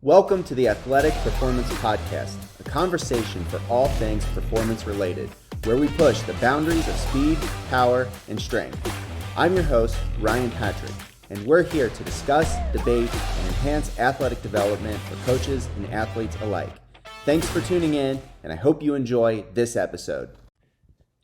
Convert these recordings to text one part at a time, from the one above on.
Welcome to the Athletic Performance Podcast, a conversation for all things performance related, where we push the boundaries of speed, power, and strength. I'm your host, Ryan Patrick, and we're here to discuss, debate, and enhance athletic development for coaches and athletes alike. Thanks for tuning in, and I hope you enjoy this episode.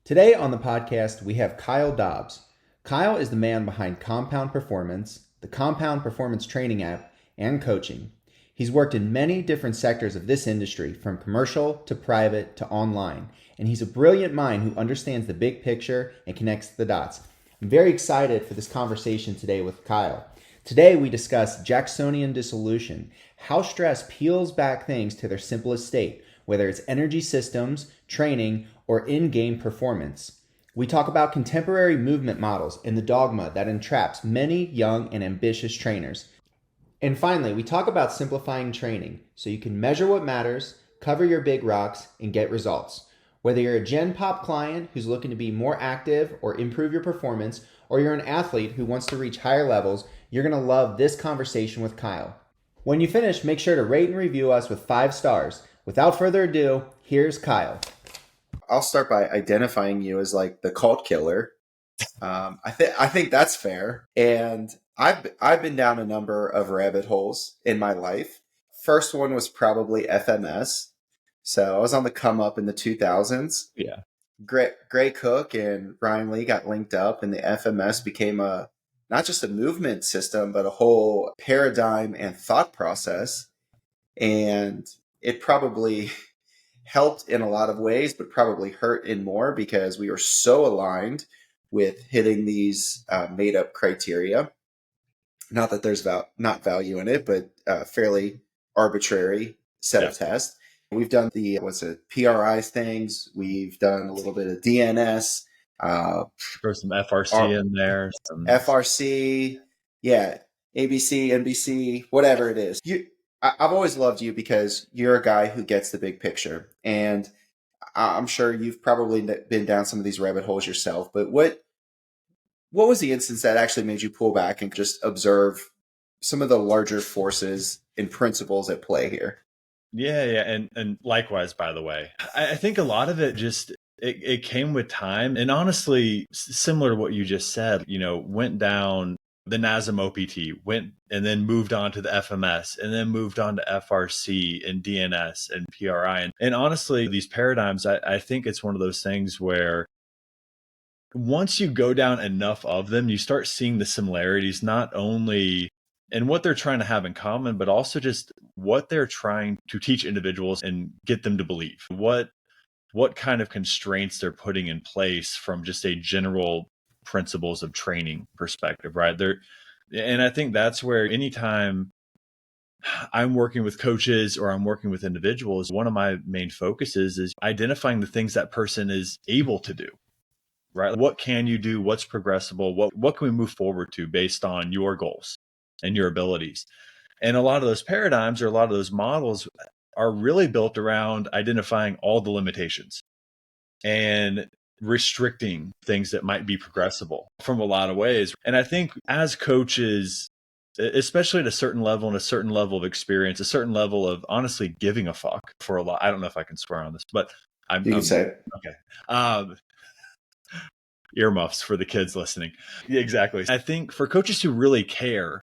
Today on the podcast, we have Kyle Dobbs. Kyle is the man behind Compound Performance, the Compound Performance Training app, and coaching. He's worked in many different sectors of this industry, from commercial to private to online, and he's a brilliant mind who understands the big picture and connects the dots. I'm very excited for this conversation today with Kyle. Today we discuss Jacksonian dissolution, how stress peels back things to their simplest state, whether it's energy systems, training, or in-game performance. We talk about contemporary movement models and the dogma that entraps many young and ambitious trainers. And finally, we talk about simplifying training so you can measure what matters, cover your big rocks, and get results. Whether you're a Gen Pop client who's looking to be more active or improve your performance, or you're an athlete who wants to reach higher levels, you're going to love this conversation with Kyle. When you finish, make sure to rate and review us with 5 stars. Without further ado, here's Kyle. I'll start by identifying you as like the cult killer. I think that's fair. And I've been down a number of rabbit holes in my life. First one was probably FMS. So I was on the come up in the 2000s. Yeah. Gray Cook and Ryan Lee got linked up, and the FMS became not just a movement system, but a whole paradigm and thought process. And it probably helped in a lot of ways, but probably hurt in more because we were so aligned with hitting these made up criteria. Not that there's not value in it, but fairly arbitrary set of tests. We've done the PRI things. We've done a little bit of DNS. Throw some FRC in there. FRC, yeah, ABC, NBC, whatever it is. I've always loved you because you're a guy who gets the big picture. And I'm sure you've probably been down some of these rabbit holes yourself. But what was the instance that actually made you pull back and just observe some of the larger forces and principles at play here? Yeah. And likewise, by the way, I think a lot of it just, it came with time. And honestly, similar to what you just said, went down the NASM OPT, went and then moved on to the FMS, and then moved on to FRC and DNS and PRI. And honestly, these paradigms, I think it's one of those things where once you go down enough of them, you start seeing the similarities, not only in what they're trying to have in common, but also just what they're trying to teach individuals and get them to believe. What kind of constraints they're putting in place from just a general principles of training perspective, right? And I think that's where anytime I'm working with coaches or I'm working with individuals, one of my main focuses is identifying the things that person is able to do, right? What can you do? What's progressible? What can we move forward to based on your goals and your abilities? And a lot of those paradigms or a lot of those models are really built around identifying all the limitations and restricting things that might be progressible from a lot of ways. And I think as coaches, especially at a certain level and a certain level of experience, a certain level of honestly giving a fuck for a lot. I don't know if I can swear on this, but you can say it. Okay. Earmuffs for the kids listening. Yeah, exactly. I think for coaches who really care,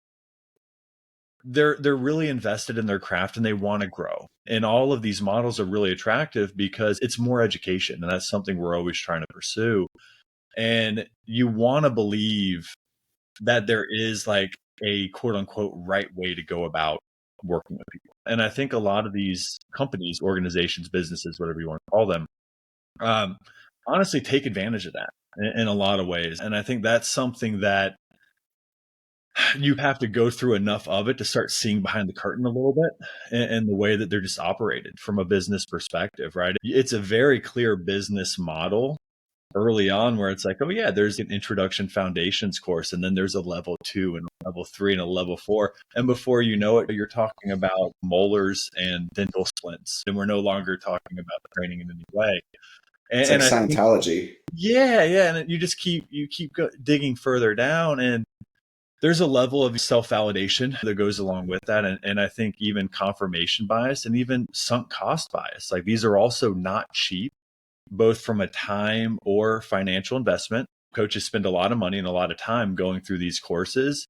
they're really invested in their craft and they want to grow. And all of these models are really attractive because it's more education. And that's something we're always trying to pursue. And you want to believe that there is like a quote unquote right way to go about working with people. And I think a lot of these companies, organizations, businesses, whatever you want to call them, honestly take advantage of that in a lot of ways. And I think that's something that you have to go through enough of it to start seeing behind the curtain a little bit and the way that they're just operated from a business perspective, right? It's a very clear business model early on where it's like, oh yeah, there's an introduction foundations course, and then there's a level 2 and a level 3 and a level 4. And before you know it, you're talking about molars and dental splints. And we're no longer talking about training in any way. It's like Scientology. Yeah. And you just keep digging further down. And there's a level of self-validation that goes along with that. And I think even confirmation bias and even sunk cost bias, like these are also not cheap, both from a time or financial investment. Coaches spend a lot of money and a lot of time going through these courses.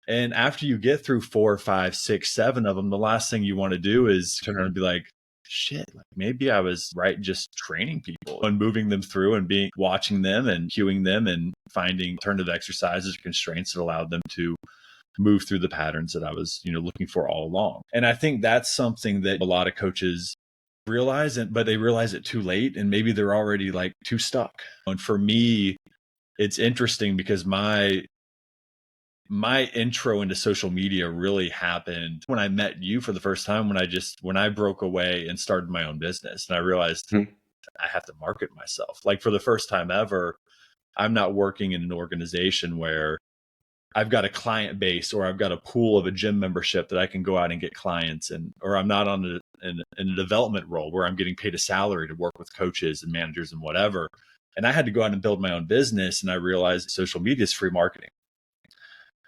And after you get through 4, 5, 6, 7 of them, the last thing you want to do is turn around and be like, shit, like maybe I was right just training people and moving them through and watching them and cueing them and finding alternative exercises or constraints that allowed them to move through the patterns that I was, looking for all along. And I think that's something that a lot of coaches realize, but they realize it too late, and maybe they're already like too stuck. And for me, it's interesting because my intro into social media really happened when I met you for the first time, when I broke away and started my own business. And I realized I have to market myself. Like for the first time ever, I'm not working in an organization where I've got a client base or I've got a pool of a gym membership that I can go out and get clients, or I'm not in a development role where I'm getting paid a salary to work with coaches and managers and whatever. And I had to go out and build my own business. And I realized social media is free marketing.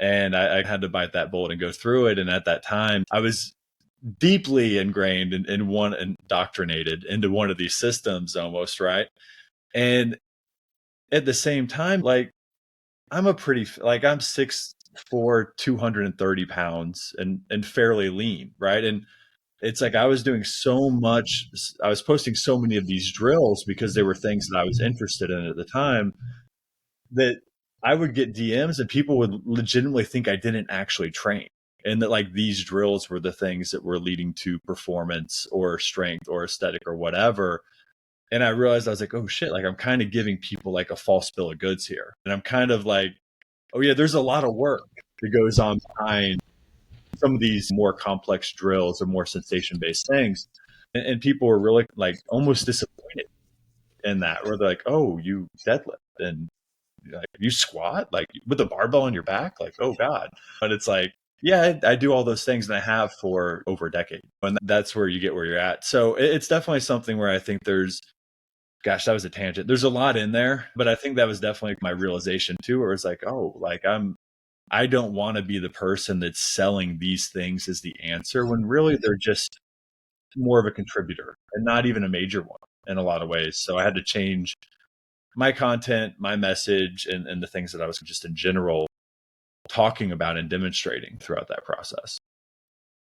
And I had to bite that bullet and go through it. And at that time, I was deeply ingrained and indoctrinated into one of these systems almost, right? And at the same time, like I'm I'm 6'4", 230 pounds and fairly lean, right? And it's like I was doing so much, I was posting so many of these drills because they were things that I was interested in at the time, that I would get DMs and people would legitimately think I didn't actually train, and that like these drills were the things that were leading to performance or strength or aesthetic or whatever. And I realized I was like, oh shit, like I'm kind of giving people like a false bill of goods here. And I'm kind of like, oh yeah, there's a lot of work that goes on behind some of these more complex drills or more sensation based things. And people were really like almost disappointed in that, where they're like, oh, you deadlift and like you squat like with a barbell on your back, like oh god. But it's like, yeah, I do all those things and I have for over a decade, and that's where you get where you're at. So it's definitely something where I think gosh, that was a tangent, there's a lot in there, but I think that was definitely my realization too, where it's like, oh, like I don't want to be the person that's selling these things as the answer, when really they're just more of a contributor and not even a major one in a lot of ways. So I had to change my content, my message, and the things that I was just in general talking about and demonstrating throughout that process.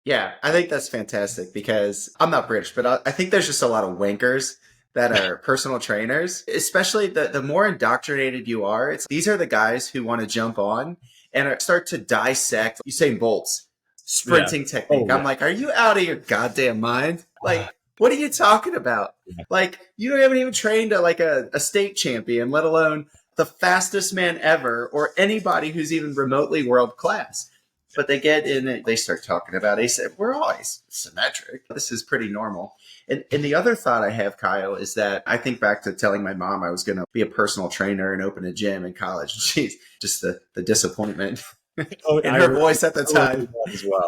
Yeah, I think that's fantastic because I'm not British, but I think there's just a lot of wankers that are personal trainers, especially the more indoctrinated you are. These are the guys who want to jump on and start to dissect Usain Bolt's sprinting technique. I'm like, are you out of your goddamn mind? Like, what are you talking about? Like, you haven't even trained a state champion, let alone the fastest man ever or anybody who's even remotely world class. But they get in it, they start talking about it. We're always symmetric. This is pretty normal. And the other thought I have, Kyle, is that I think back to telling my mom I was going to be a personal trainer and open a gym in college. Jeez, just the disappointment in her voice at the time. As well.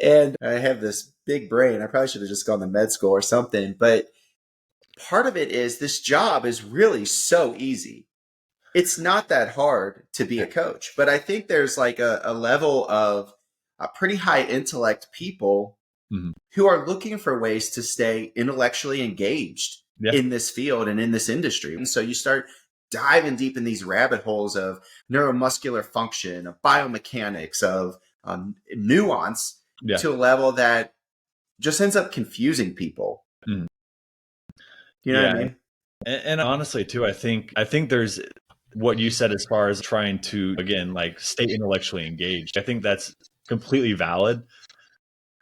And I have this big brain. I probably should have just gone to med school or something. But part of it is this job is really so easy. It's not that hard to be a coach. But I think there's like a level of pretty high intellect people who are looking for ways to stay intellectually engaged in this field and in this industry. And so you start diving deep in these rabbit holes of neuromuscular function, of biomechanics, of nuance to a level that just ends up confusing people. You know what I mean? And honestly, too, I think there's what you said as far as trying to, again, like stay intellectually engaged. I think that's completely valid.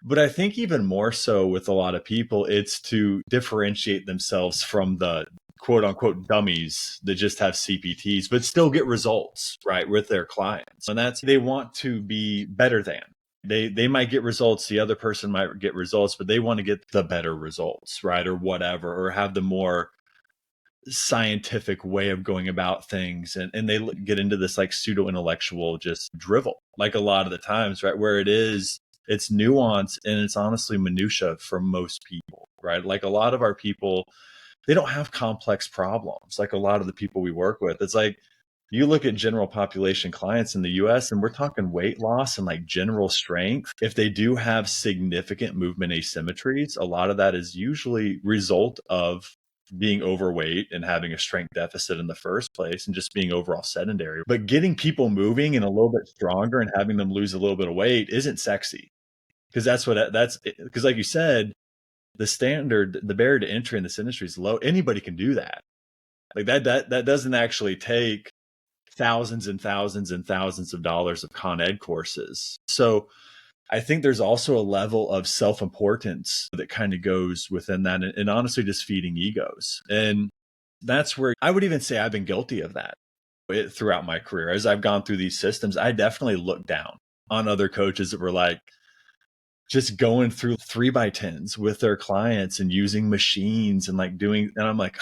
But I think even more so with a lot of people, it's to differentiate themselves from the quote unquote dummies that just have CPTs, but still get results, right, with their clients. And that's, they want to be better than. They might get results, the other person might get results, but they want to get the better results, right, or whatever, or have the more scientific way of going about things. And they get into this like pseudo intellectual just drivel, like a lot of the times, right, where it's nuance and it's honestly minutia for most people, right? Like a lot of our people, they don't have complex problems. Like a lot of the people we work with, it's like You look at general population clients in the US and we're talking weight loss and like general strength. If they do have significant movement asymmetries, a lot of that is usually result of being overweight and having a strength deficit in the first place and just being overall sedentary. But getting people moving and a little bit stronger and having them lose a little bit of weight isn't sexy. Because because like you said, the barrier to entry in this industry is low. Anybody can do that. Like that doesn't actually take thousands and thousands and thousands of dollars of Con Ed courses. So I think there's also a level of self-importance that kind of goes within that, and honestly just feeding egos. And that's where I would even say I've been guilty of that throughout my career. As I've gone through these systems, I definitely look down on other coaches that were like just going through 3x10s with their clients and using machines and like doing, and I'm like,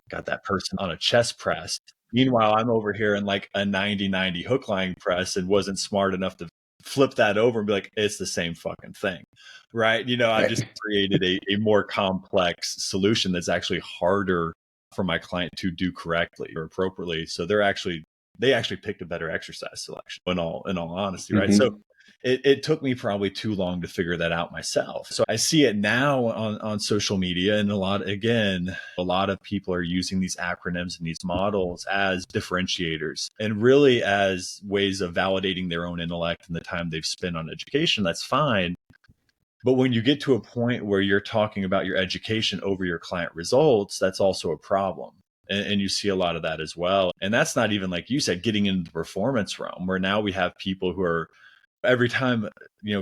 got that person on a chest press. Meanwhile, I'm over here in like a 90-90 hook line press and wasn't smart enough to flip that over and be like, it's the same fucking thing. Right. I just created a more complex solution that's actually harder for my client to do correctly or appropriately. So they actually picked a better exercise selection in all honesty. Right. So it took me probably too long to figure that out myself. So I see it now on social media, and a lot of people are using these acronyms and these models as differentiators and really as ways of validating their own intellect and the time they've spent on education. That's fine. But when you get to a point where you're talking about your education over your client results, that's also a problem. And you see a lot of that as well. And that's not even, like you said, getting into the performance realm, where now we have people who are, every time,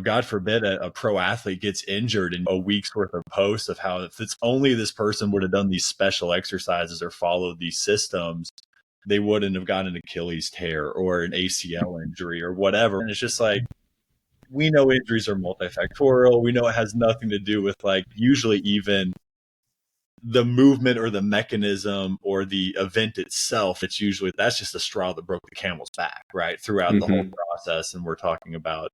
God forbid a pro athlete gets injured, in a week's worth of posts of how if it's only this person would have done these special exercises or followed these systems, they wouldn't have gotten an Achilles tear or an ACL injury or whatever. And it's just like, we know injuries are multifactorial. We know it has nothing to do with like usually even the movement or the mechanism or the event itself. That's just the straw that broke the camel's back, right? Throughout the whole process. And we're talking about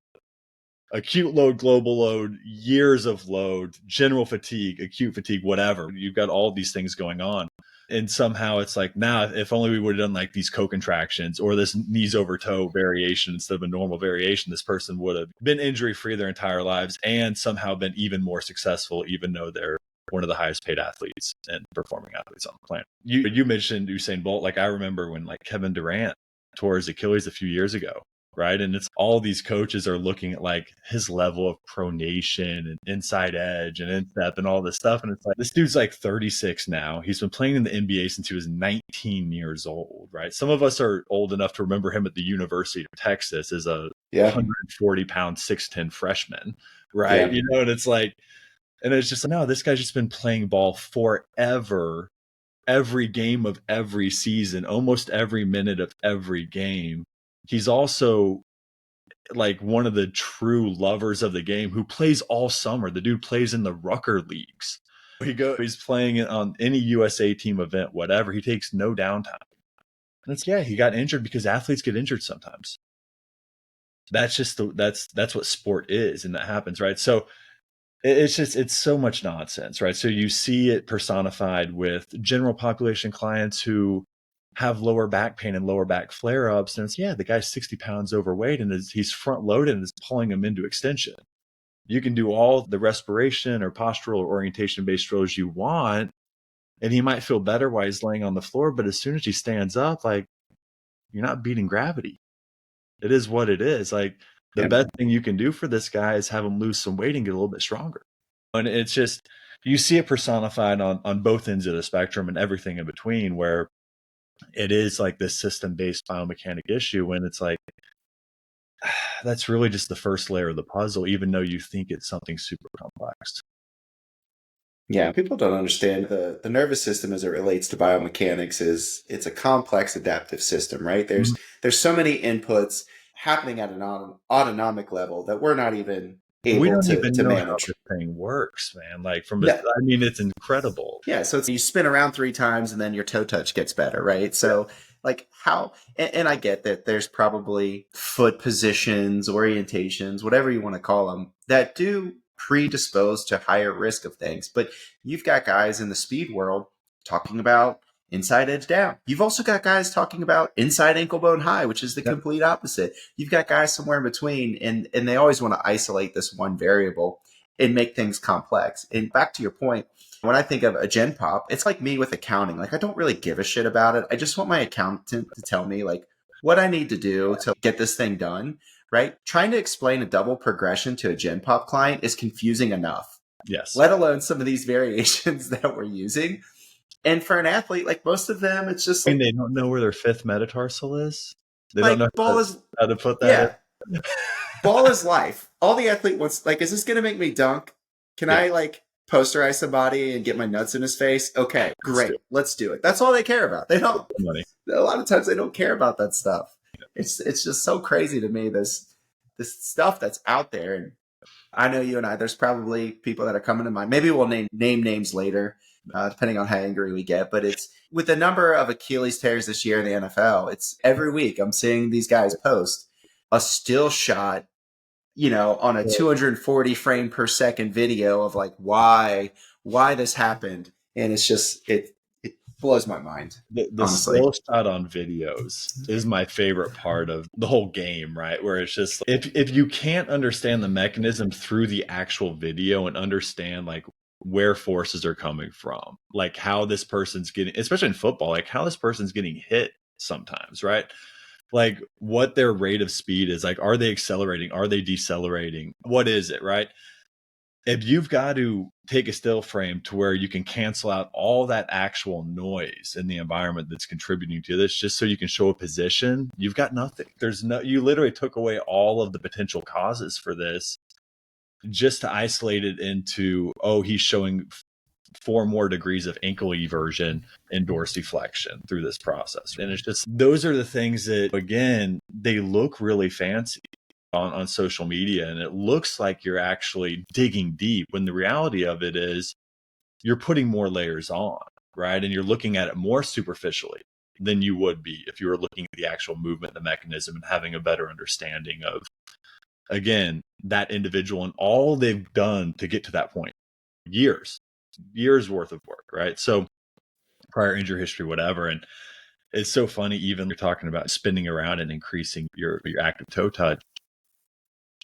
acute load, global load, years of load, general fatigue, acute fatigue, whatever. You've got all these things going on. And somehow it's like, now, if only we would have done like these co-contractions or this knees over toe variation instead of a normal variation, this person would have been injury free their entire lives and somehow been even more successful, even though they're one of the highest paid athletes and performing athletes on the planet. You mentioned Usain Bolt. Like, I remember when like Kevin Durant tore his Achilles a few years ago, right? And it's all these coaches are looking at like his level of pronation and inside edge and instep and all this stuff. And it's like, this dude's like 36 now. He's been playing in the NBA since he was 19 years old, right? Some of us are old enough to remember him at the University of Texas as a 140-pound 6'10" freshman, right? Yeah. And it's like, and it's just, no, this guy's just been playing ball forever, every game of every season, almost every minute of every game. He's also like one of the true lovers of the game who plays all summer. The dude plays in the Rucker leagues. He's playing on any USA team event, whatever. He takes no downtime. And he got injured because athletes get injured sometimes. That's just that's what sport is, and that happens, right? So it's so much nonsense, right? So you see it personified with general population clients who have lower back pain and lower back flare-ups. And it's, the guy's 60 pounds overweight and he's front loaded and is pulling him into extension. You can do all the respiration or postural or orientation-based drills you want, and he might feel better while he's laying on the floor. But as soon as he stands up, like, you're not beating gravity. It is what it is. Like, the best thing you can do for this guy is have him lose some weight and get a little bit stronger. And it's just, you see it personified on both ends of the spectrum and everything in between, where it is like this system-based biomechanic issue. And it's like, that's really just the first layer of the puzzle, even though you think it's something super complex. Yeah, people don't understand the nervous system as it relates to biomechanics. It's a complex adaptive system, right? There's so many inputs happening at an autonomic level that we're not even able we don't to even know manage. How this thing works, man. Like it's incredible. Yeah, so you spin around 3 times and then your toe touch gets better, right? So like how, and I get that there's probably foot positions, orientations, whatever you want to call them, that do predispose to higher risk of things. But you've got guys in the speed world talking about inside edge down. You've also got guys talking about inside ankle bone high, which is the complete opposite. You've got guys somewhere in between, and they always want to isolate this one variable and make things complex. And back to your point, when I think of a gen pop, it's like me with accounting. Like, I don't really give a shit about it. I just want my accountant to tell me like what I need to do to get this thing done, right? Trying to explain a double progression to a gen pop client is confusing enough. Yes. Let alone some of these variations that we're using. And for an athlete, like most of them, it's just like, they don't know where their fifth metatarsal is. They like, don't know how to put that in. Ball is life. All the athlete wants, like, is this going to make me dunk? Can I like posterize somebody and get my nuts in his face? Okay, great. Let's do it. That's all they care about. They don't, a lot of times they don't care about that stuff. It's just so crazy to me, this stuff that's out there. And I know you and I, there's probably people that are coming to mind. Maybe we'll name names later, depending on how angry we get. But it's with the number of Achilles tears this year in the NFL, it's every week I'm seeing these guys post a still shot, on a 240 frame per second video of like why this happened. And it's just, it blows my mind. The still shot on videos is my favorite part of the whole game, right? Where it's just, if you can't understand the mechanism through the actual video and understand like where forces are coming from, like how this person's getting, especially in football, like how this person's getting hit sometimes, right? Like what their rate of speed is, like, are they accelerating? Are they decelerating? What is it, right? If you've got to take a still frame to where you can cancel out all that actual noise in the environment that's contributing to this, just so you can show a position, you've got nothing. You literally took away all of the potential causes for this just to isolate it into, he's showing 4 more degrees of ankle eversion and dorsiflexion through this process. And it's just, those are the things that, again, they look really fancy on social media, and it looks like you're actually digging deep, when the reality of it is you're putting more layers on, right? And you're looking at it more superficially than you would be if you were looking at the actual movement, the mechanism, and having a better understanding of, again, that individual and all they've done to get to that point. Years worth of work, right? So prior injury history, whatever. And it's so funny, even you're talking about spinning around and increasing your active toe touch.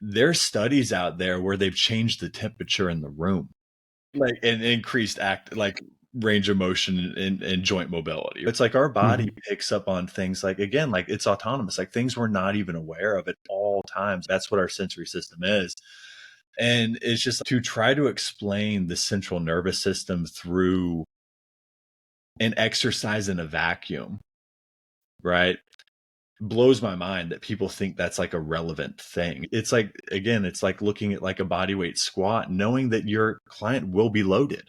There's studies out there where they've changed the temperature in the room, like, and increased range of motion and joint mobility. It's like our body picks up on things, like, again, like it's autonomous, like things we're not even aware of at all times. That's what our sensory system is. And it's just to try to explain the central nervous system through an exercise in a vacuum, right? Blows my mind that people think that's like a relevant thing. It's like, again, it's like looking at like a bodyweight squat, knowing that your client will be loaded.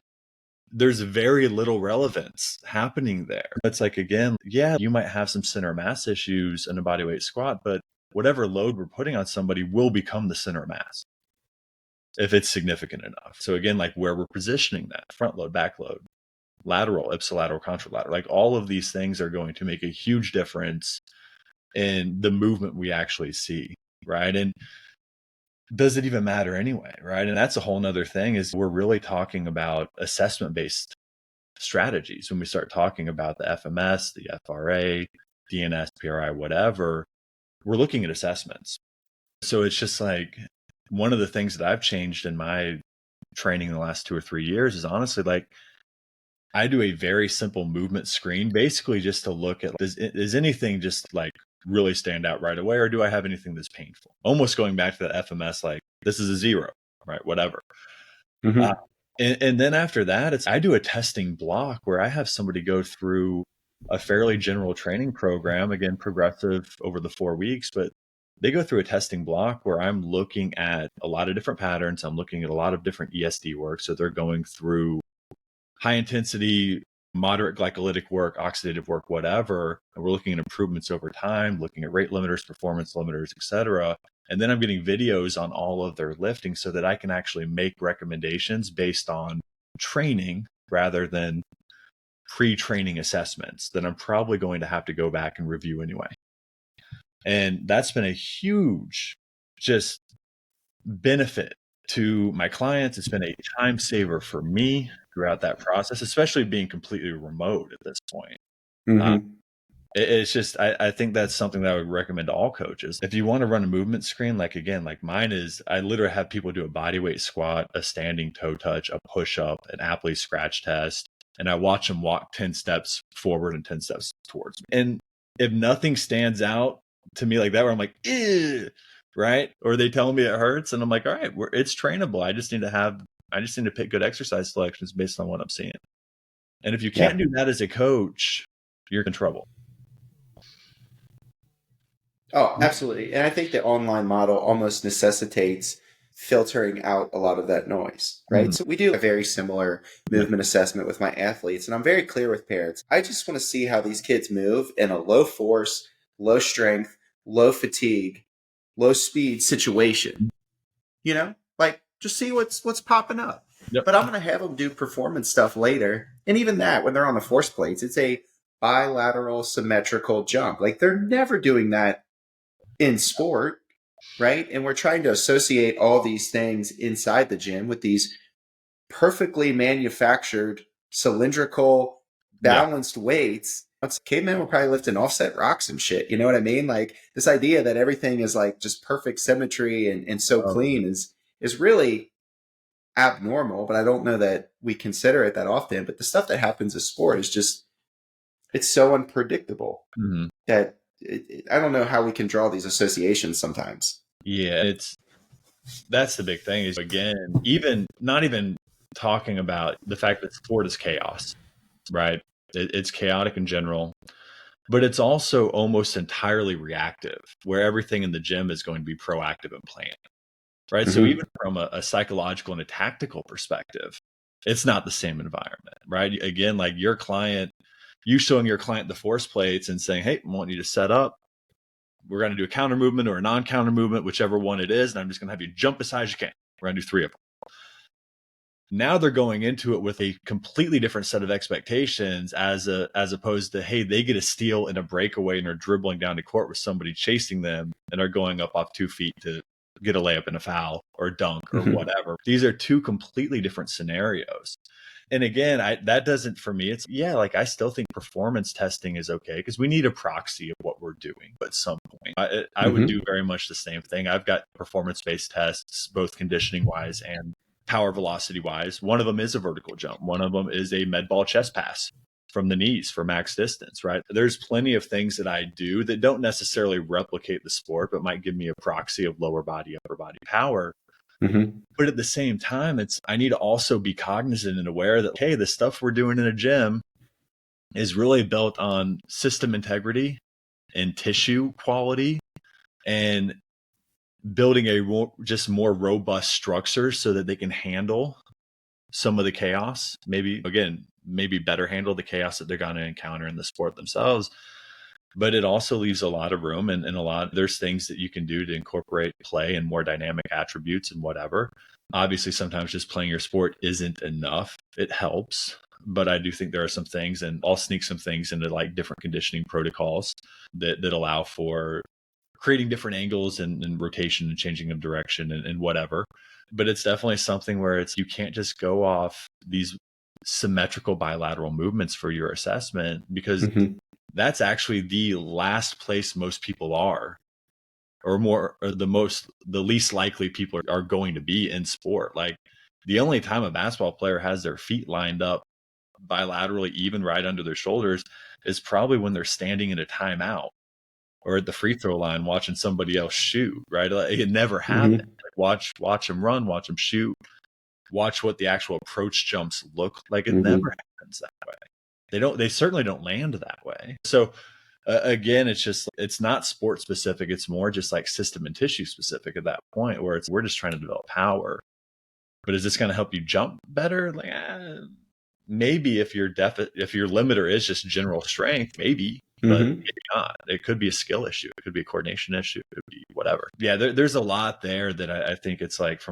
There's very little relevance happening there. It's like, again, yeah, you might have some center mass issues in a bodyweight squat, but whatever load we're putting on somebody will become the center mass if it's significant enough. So again, like where we're positioning that, front load, back load, lateral, ipsilateral, contralateral, like all of these things are going to make a huge difference in the movement we actually see, right? And does it even matter anyway, right? And that's a whole nother thing, is we're really talking about assessment-based strategies. When we start talking about the FMS, the FRA, DNS, PRI, whatever, we're looking at assessments. So it's just like, one of the things that I've changed in my training in the last 2 or 3 years is honestly, like, I do a very simple movement screen, basically just to look at, is anything just like really stand out right away, or do I have anything that's painful? Almost going back to the FMS, like, this is a 0, right? Whatever. And then after that, I do a testing block where I have somebody go through a fairly general training program, again, progressive over the 4 weeks, but they go through a testing block where I'm looking at a lot of different patterns. I'm looking at a lot of different ESD work. So they're going through high intensity, moderate glycolytic work, oxidative work, whatever. And we're looking at improvements over time, looking at rate limiters, performance limiters, et cetera. And then I'm getting videos on all of their lifting so that I can actually make recommendations based on training rather than pre-training assessments that I'm probably going to have to go back and review anyway. And that's been a huge just benefit to my clients. It's been a time saver for me throughout that process, especially being completely remote at this point. Mm-hmm. It's just, I think that's something that I would recommend to all coaches. If you want to run a movement screen, like again, like mine is, I literally have people do a bodyweight squat, a standing toe touch, a push up, an Apley scratch test, and I watch them walk 10 steps forward and 10 steps towards me. And if nothing stands out to me like that, where I'm like, ew, right? Or they tell me it hurts, and I'm like, all right, it's trainable. I just need to pick good exercise selections based on what I'm seeing. And if you can't do that as a coach, you're in trouble. Oh, absolutely. And I think the online model almost necessitates filtering out a lot of that noise, right? Mm-hmm. So we do a very similar movement assessment with my athletes, and I'm very clear with parents. I just want to see how these kids move in a low force, low strength, low fatigue, low speed situation. You know, like just see what's popping up. Yep. But I'm going to have them do performance stuff later. And even that, when they're on the force plates, it's a bilateral symmetrical jump. Like they're never doing that in sport, right? And we're trying to associate all these things inside the gym with these perfectly manufactured cylindrical balanced weights. Cavemen were probably lifting offset rocks and shit. You know what I mean? Like this idea that everything is like just perfect symmetry and so clean is really abnormal, but I don't know that we consider it that often. But the stuff that happens in sport is just, it's so unpredictable that I don't know how we can draw these associations sometimes. Yeah, that's the big thing is, again, even not even talking about the fact that sport is chaos, right? It's chaotic in general, but it's also almost entirely reactive, where everything in the gym is going to be proactive and planned, right? So even from a psychological and a tactical perspective, it's not the same environment, right? Again, like you showing your client the force plates and saying, hey, I want you to set up. We're going to do a counter movement or a non-counter movement, whichever one it is. And I'm just going to have you jump as high as you can. We're going to do 3 of them. Now they're going into it with a completely different set of expectations as opposed to, hey, they get a steal in a breakaway and are dribbling down the court with somebody chasing them and are going up off 2 feet to get a layup and a foul or dunk or whatever. These are 2 completely different scenarios. And again, that doesn't, for me, it's, like I still think performance testing is okay because we need a proxy of what we're doing. But at some point, I would do very much the same thing. I've got performance-based tests, both conditioning-wise and power velocity-wise. One of them is a vertical jump. One of them is a med ball chest pass from the knees for max distance, right? There's plenty of things that I do that don't necessarily replicate the sport, but might give me a proxy of lower body, upper body power. But at the same time, I need to also be cognizant and aware that, hey, the stuff we're doing in a gym is really built on system integrity and tissue quality and building just more robust structure so that they can handle some of the chaos. Maybe better handle the chaos that they're going to encounter in the sport themselves. But it also leaves a lot of room and there's things that you can do to incorporate play and more dynamic attributes and whatever. Obviously, sometimes just playing your sport isn't enough. It helps, but I do think there are some things, and I'll sneak some things into like different conditioning protocols that allow for creating different angles and rotation and changing of direction and whatever. But it's definitely something where you can't just go off these symmetrical bilateral movements for your assessment because that's actually the last place most people are, or the least likely people are going to be in sport. Like the only time a basketball player has their feet lined up bilaterally, even right under their shoulders, is probably when they're standing in a timeout or at the free throw line watching somebody else shoot, right? Like, it never happened. Like, watch them run, watch them shoot, watch what the actual approach jumps look like. It never happens that way. They certainly don't land that way. So again, it's not sport specific. It's more just like system and tissue specific at that point where we're just trying to develop power. But is this going to help you jump better? Like, maybe if your limiter is just general strength, maybe, but maybe not. It could be a skill issue. It could be a coordination issue. It could be whatever. Yeah, there's a lot there that I think it's like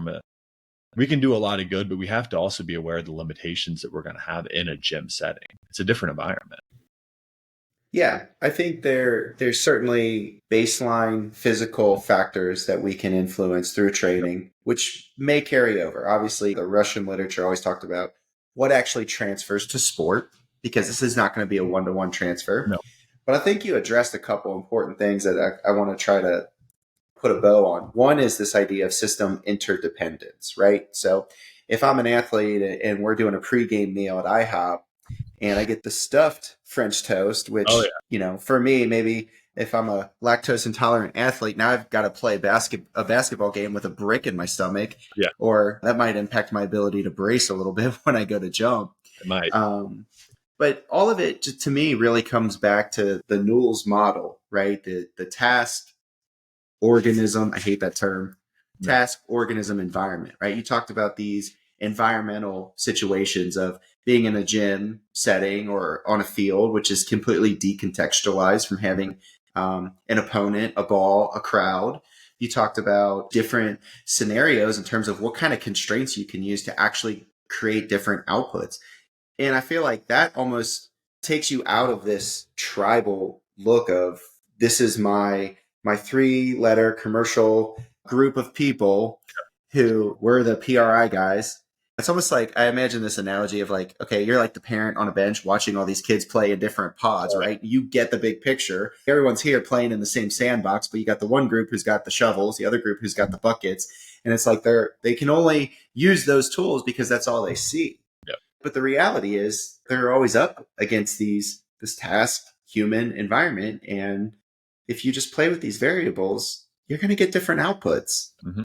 we can do a lot of good, but we have to also be aware of the limitations that we're going to have in a gym setting. It's a different environment. Yeah, I think there's certainly baseline physical factors that we can influence through training, which may carry over. Obviously, the Russian literature always talked about what actually transfers to sport. because this is not going to be a one-to-one transfer. No. But I think you addressed a couple important things that I want to try to put a bow on. One is this idea of system interdependence, right? So if I'm an athlete and we're doing a pregame meal at IHOP and I get the stuffed French toast, which, for me, maybe if I'm a lactose intolerant athlete, now I've got to play a basketball game with a brick in my stomach, or that might impact my ability to brace a little bit when I go to jump. It might. But all of it, to me, really comes back to the Nuance model, right? The task, organism, I hate that term, task, organism, environment, right? You talked about these environmental situations of being in a gym setting or on a field, which is completely decontextualized from having an opponent, a ball, a crowd. You talked about different scenarios in terms of what kind of constraints you can use to actually create different outputs. And I feel like that almost takes you out of this tribal look of this is my 3-letter commercial group of people who were the PRI guys. It's almost like, I imagine this analogy of like, okay, you're like the parent on a bench watching all these kids play in different pods, right? You get the big picture. Everyone's here playing in the same sandbox, but you got the one group who's got the shovels, the other group who's got the buckets. And it's like they can only use those tools because that's all they see. Yep. But the reality is they're always up against this task, human environment. And if you just play with these variables, you're going to get different outputs. Mm-hmm.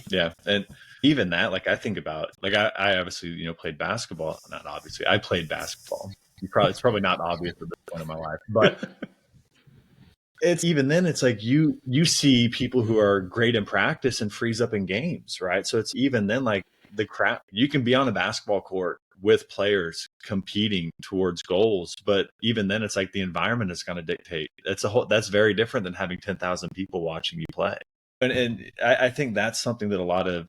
Yeah. And even that, like I think about, like I obviously, played basketball. Not obviously, I played basketball. It's probably not obvious at this point in my life, but it's even then, it's like you see people who are great in practice and freeze up in games, right? So it's even then like the crap, you can be on a basketball court with players competing towards goals, but even then it's like the environment is going to dictate. That's very different than having 10,000 people watching you play. And I think that's something that a lot of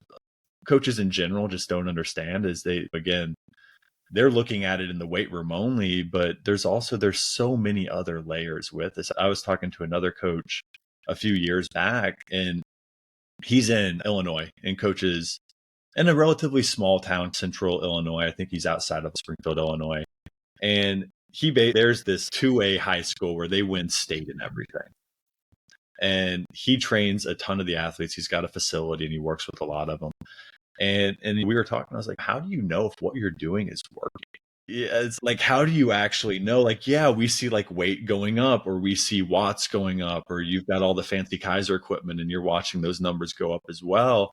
coaches in general just don't understand is they're looking at it in the weight room only, but there's so many other layers with this. I was talking to another coach a few years back, and he's in Illinois and coaches in a relatively small town, central Illinois. I think he's outside of Springfield, Illinois. And there's this 2A high school where they win state and everything. And he trains a ton of the athletes. He's got a facility and he works with a lot of them. And we were talking, I was like, how do you know if what you're doing is working? Yeah, it's like, how do you actually know? Like, yeah, we see like weight going up, or we see watts going up, or you've got all the fancy Kaiser equipment and you're watching those numbers go up as well.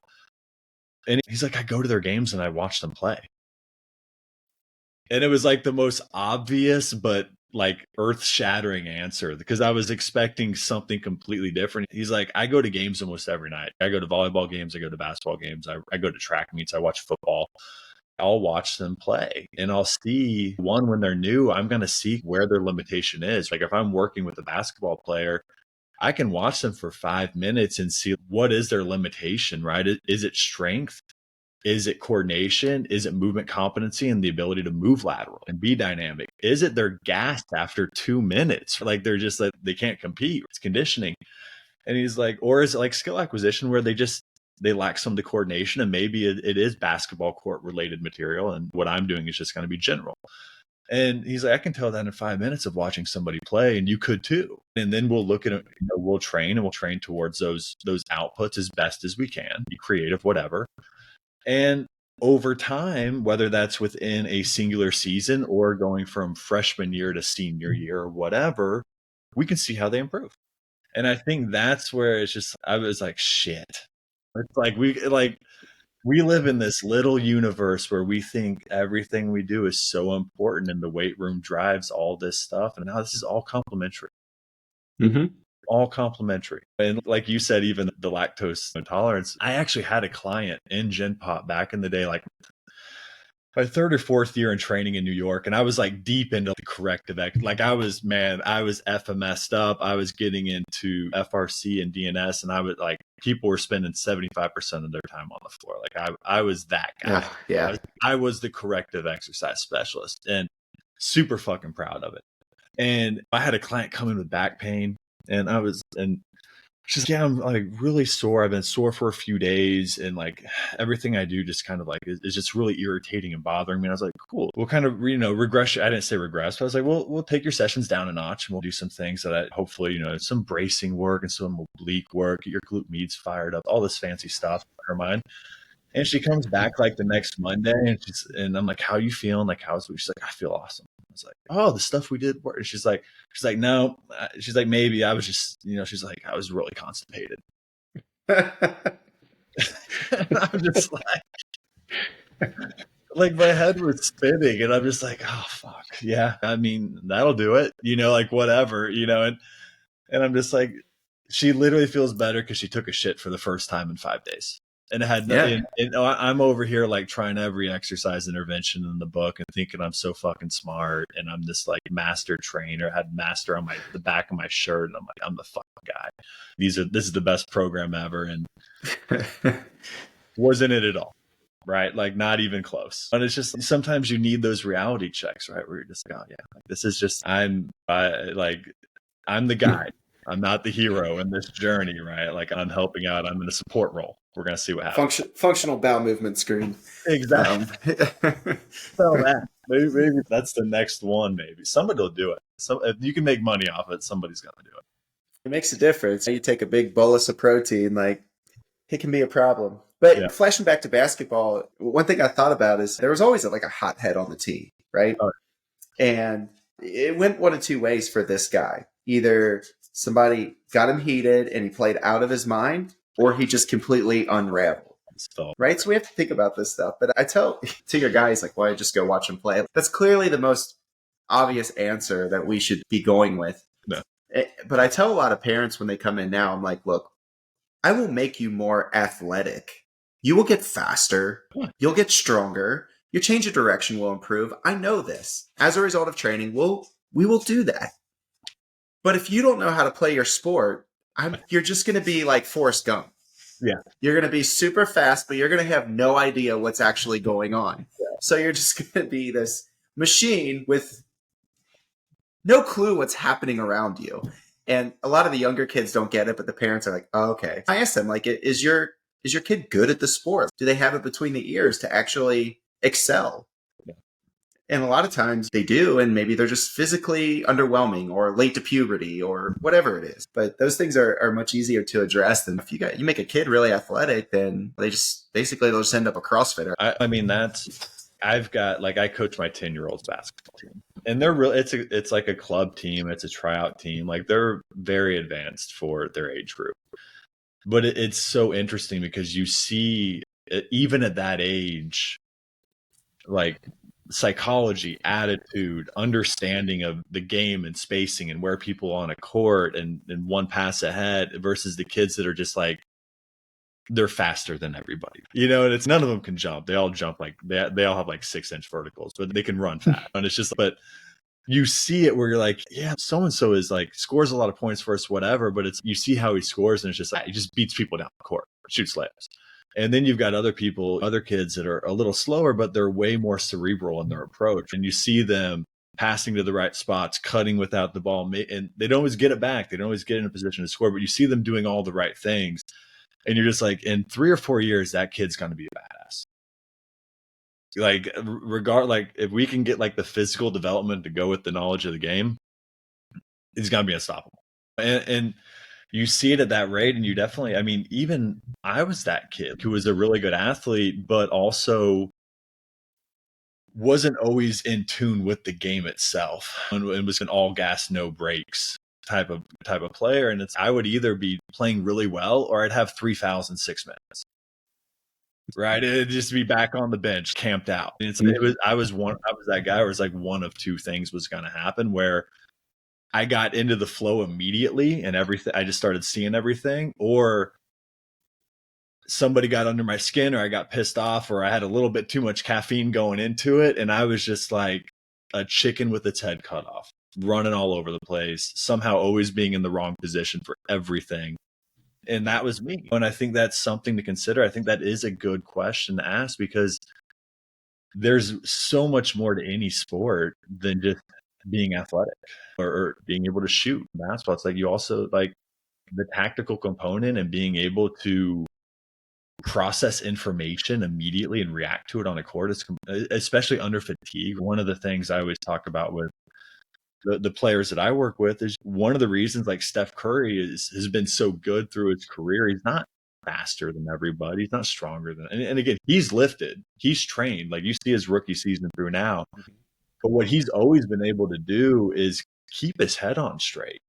And he's like, I go to their games and I watch them play. And it was like the most obvious, but like earth-shattering answer, because I was expecting something completely different. He's like, I go to games almost every night. I go to volleyball games. I go to basketball games. I go to track meets. I watch football. I'll watch them play and I'll see when they're new, I'm going to see where their limitation is. Like if I'm working with a basketball player, I can watch them for 5 minutes and see what is their limitation, right? Is it strength? Is it coordination? Is it movement competency and the ability to move lateral and be dynamic? Is it they're gassed after 2 minutes? Like they're just like, they can't compete. It's conditioning. And he's like, or is it like skill acquisition where they lack some of the coordination, and maybe it is basketball court related material. And what I'm doing is just going to be general. And he's like, I can tell that in 5 minutes of watching somebody play, and you could too. And then we'll look at it, we'll train towards those outputs as best as we can, be creative, whatever. And over time, whether that's within a singular season or going from freshman year to senior year or whatever, we can see how they improve. And I think that's where it's just, I was like, shit. It's like we live in this little universe where we think everything we do is so important and the weight room drives all this stuff. And now this is all complementary. Mm-hmm. All complementary. And like you said, even the lactose intolerance, I actually had a client in Gen Pop back in the day, like my third or fourth year in training in New York. And I was like deep into the corrective. Like I was FMS'd up. I was getting into FRC and DNS, and I was like, people were spending 75% of their time on the floor. Like I was that guy. Yeah. I was the corrective exercise specialist and super fucking proud of it. And I had a client come in with back pain. And She's like, yeah, I'm like really sore. I've been sore for a few days, and like everything I do just kind of like is just really irritating and bothering me. And I was like, cool. We'll kind of, regress. I didn't say regress, but I was like, we'll take your sessions down a notch and we'll do some things that hopefully, some bracing work and some oblique work, get your glute medius fired up, all this fancy stuff in her mind. And she comes back like the next Monday and I'm like, how you feeling? Like, how's it? She's like, I feel awesome. I was like, oh, the stuff we did work. She's like, no. She's like, maybe I was just, she's like, I was really constipated. And I'm just like my head was spinning and I'm just like, oh, fuck. Yeah. I mean, that'll do it, like whatever, and I'm just like, she literally feels better because she took a shit for the first time in 5 days. And it had, I'm over here like trying every exercise intervention in the book and thinking I'm so fucking smart and I'm this like master trainer. I had master on the back of my shirt, and I'm like, I'm the fucking guy. This is the best program ever, and wasn't it at all, right? Like not even close. And it's just sometimes you need those reality checks, right? Where you're just like, oh yeah, like, this is just I'm the guy. I'm not the hero in this journey, right? Like I'm helping out. I'm in a support role. We're going to see what happens. Functional bowel movement screen. Exactly. So maybe that's the next one. Maybe somebody will do it. If you can make money off it, somebody's going to do it. It makes a difference. You take a big bolus of protein, like it can be a problem. But flashing back to basketball, one thing I thought about is there was always like a hothead on the team, right? Oh. And it went one of two ways for this guy. Either somebody got him heated and he played out of his mind, or he just completely unraveled. Right? So we have to think about this stuff. But I tell to your guys, like, why just go watch him play? That's clearly the most obvious answer that we should be going with. No. But I tell a lot of parents when they come in now, I'm like, look, I will make you more athletic. You will get faster. You'll get stronger. Your change of direction will improve. I know this. As a result of training, we will do that. But if you don't know how to play your sport, you're just going to be like Forrest Gump. Yeah. You're going to be super fast, but you're going to have no idea what's actually going on. Yeah. So you're just going to be this machine with no clue what's happening around you. And a lot of the younger kids don't get it, but the parents are like, oh, okay. I asked them, like, is your kid good at the sport? Do they have it between the ears to actually excel? And a lot of times they do, and maybe they're just physically underwhelming or late to puberty or whatever it is. But those things are much easier to address than if you make a kid really athletic, then they'll just end up a CrossFitter. I mean, I've got, like, I coach my 10-year-old's basketball team, and they're real. It's like a club team. It's a tryout team. Like they're very advanced for their age group. But it's so interesting because you see, even at that age, like psychology, attitude, understanding of the game and spacing and where people on a court and one pass ahead versus the kids that are just like, they're faster than everybody, and it's none of them can jump. They all jump like they all have like 6-inch verticals, but they can run fast. And it's just, but you see it where you're like, yeah, so-and-so is like scores a lot of points for us, whatever, but you see how he scores and it's just like, he just beats people down the court, shoots layups. And then you've got other kids that are a little slower, but they're way more cerebral in their approach. And you see them passing to the right spots, cutting without the ball, and they don't always get it back. They don't always get in a position to score, but you see them doing all the right things. And you're just like, in 3 or 4 years, that kid's going to be a badass. Like, if we can get like the physical development to go with the knowledge of the game, he's going to be unstoppable. And you see it at that rate, and you definitely, I mean, even I was that kid who was a really good athlete, but also wasn't always in tune with the game itself, and was an all gas, no brakes type of player. And I would either be playing really well or I'd have 3 fouls in 6 minutes. Right, it'd just be back on the bench, camped out. And I was that guy where it's like one of two things was going to happen, where I got into the flow immediately and everything. I just started seeing everything, or somebody got under my skin, or I got pissed off, or I had a little bit too much caffeine going into it. And I was just like a chicken with its head cut off, running all over the place, somehow always being in the wrong position for everything. And that was me. And I think that's something to consider. I think that is a good question to ask, because there's so much more to any sport than just being athletic or being able to shoot basketball. It's like you also, like, the tactical component and being able to process information immediately and react to it on a court, especially under fatigue. One of the things I always talk about with the players that I work with is one of the reasons like Steph Curry has been so good through his career. He's not faster than everybody. He's not stronger than, and again, he's lifted, he's trained. Like you see his rookie season through now, but what he's always been able to do is keep his head on straight.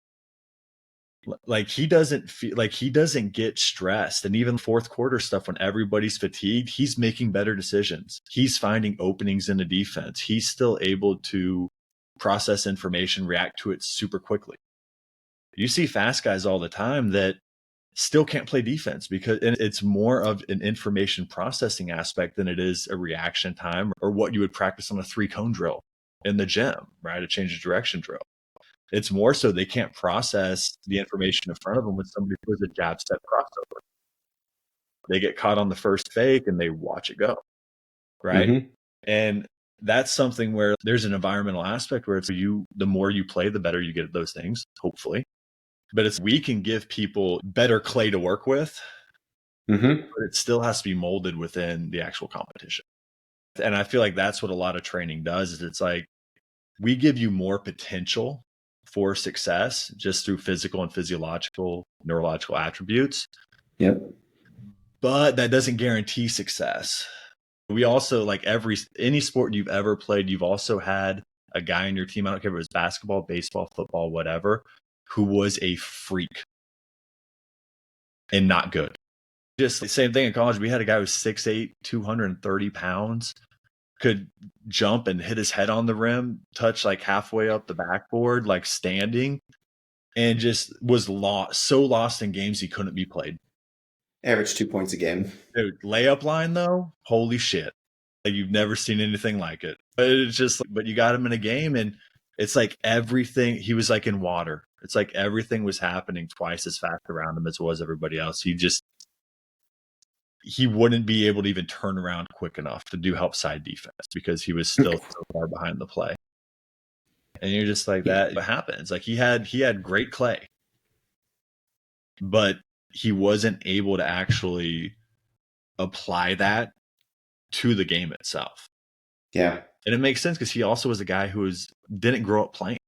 Like he doesn't feel like he doesn't get stressed. And even fourth quarter stuff, when everybody's fatigued, he's making better decisions. He's finding openings in the defense. He's still able to process information, react to it super quickly. You see fast guys all the time that still can't play defense because it's more of an information processing aspect than it is a reaction time or what you would practice on a 3-cone drill in the gym, right? A change of direction drill. It's more so they can't process the information in front of them when somebody plays a jab step crossover. They get caught on the first fake and they watch it go, right? Mm-hmm. And that's something where there's an environmental aspect where it's the more you play, the better you get at those things, hopefully. But we can give people better clay to work with, but it still has to be molded within the actual competition. And I feel like that's what a lot of training does is it's like we give you more potential for success just through physical and physiological, neurological attributes. Yep. But that doesn't guarantee success. We also, like any sport you've ever played, you've also had a guy on your team, I don't care if it was basketball, baseball, football, whatever, who was a freak and not good. Just the same thing in college. We had a guy who was 6'8", 230 pounds, could jump and hit his head on the rim, touch like halfway up the backboard, like standing, and just was so lost in games he couldn't be played. Average 2 points a game. Dude, layup line though, holy shit. Like you've never seen anything like it. But it's just, but you got him in a game and it's like everything, he was like in water. It's like everything was happening twice as fast around him as it was everybody else. He wouldn't be able to even turn around quick enough to do help side defense because he was still so far behind the play. And you're just like, that what happens. Like he had great clay, but he wasn't able to actually apply that to the game itself. Yeah. And it makes sense because he also was a guy who didn't grow up playing.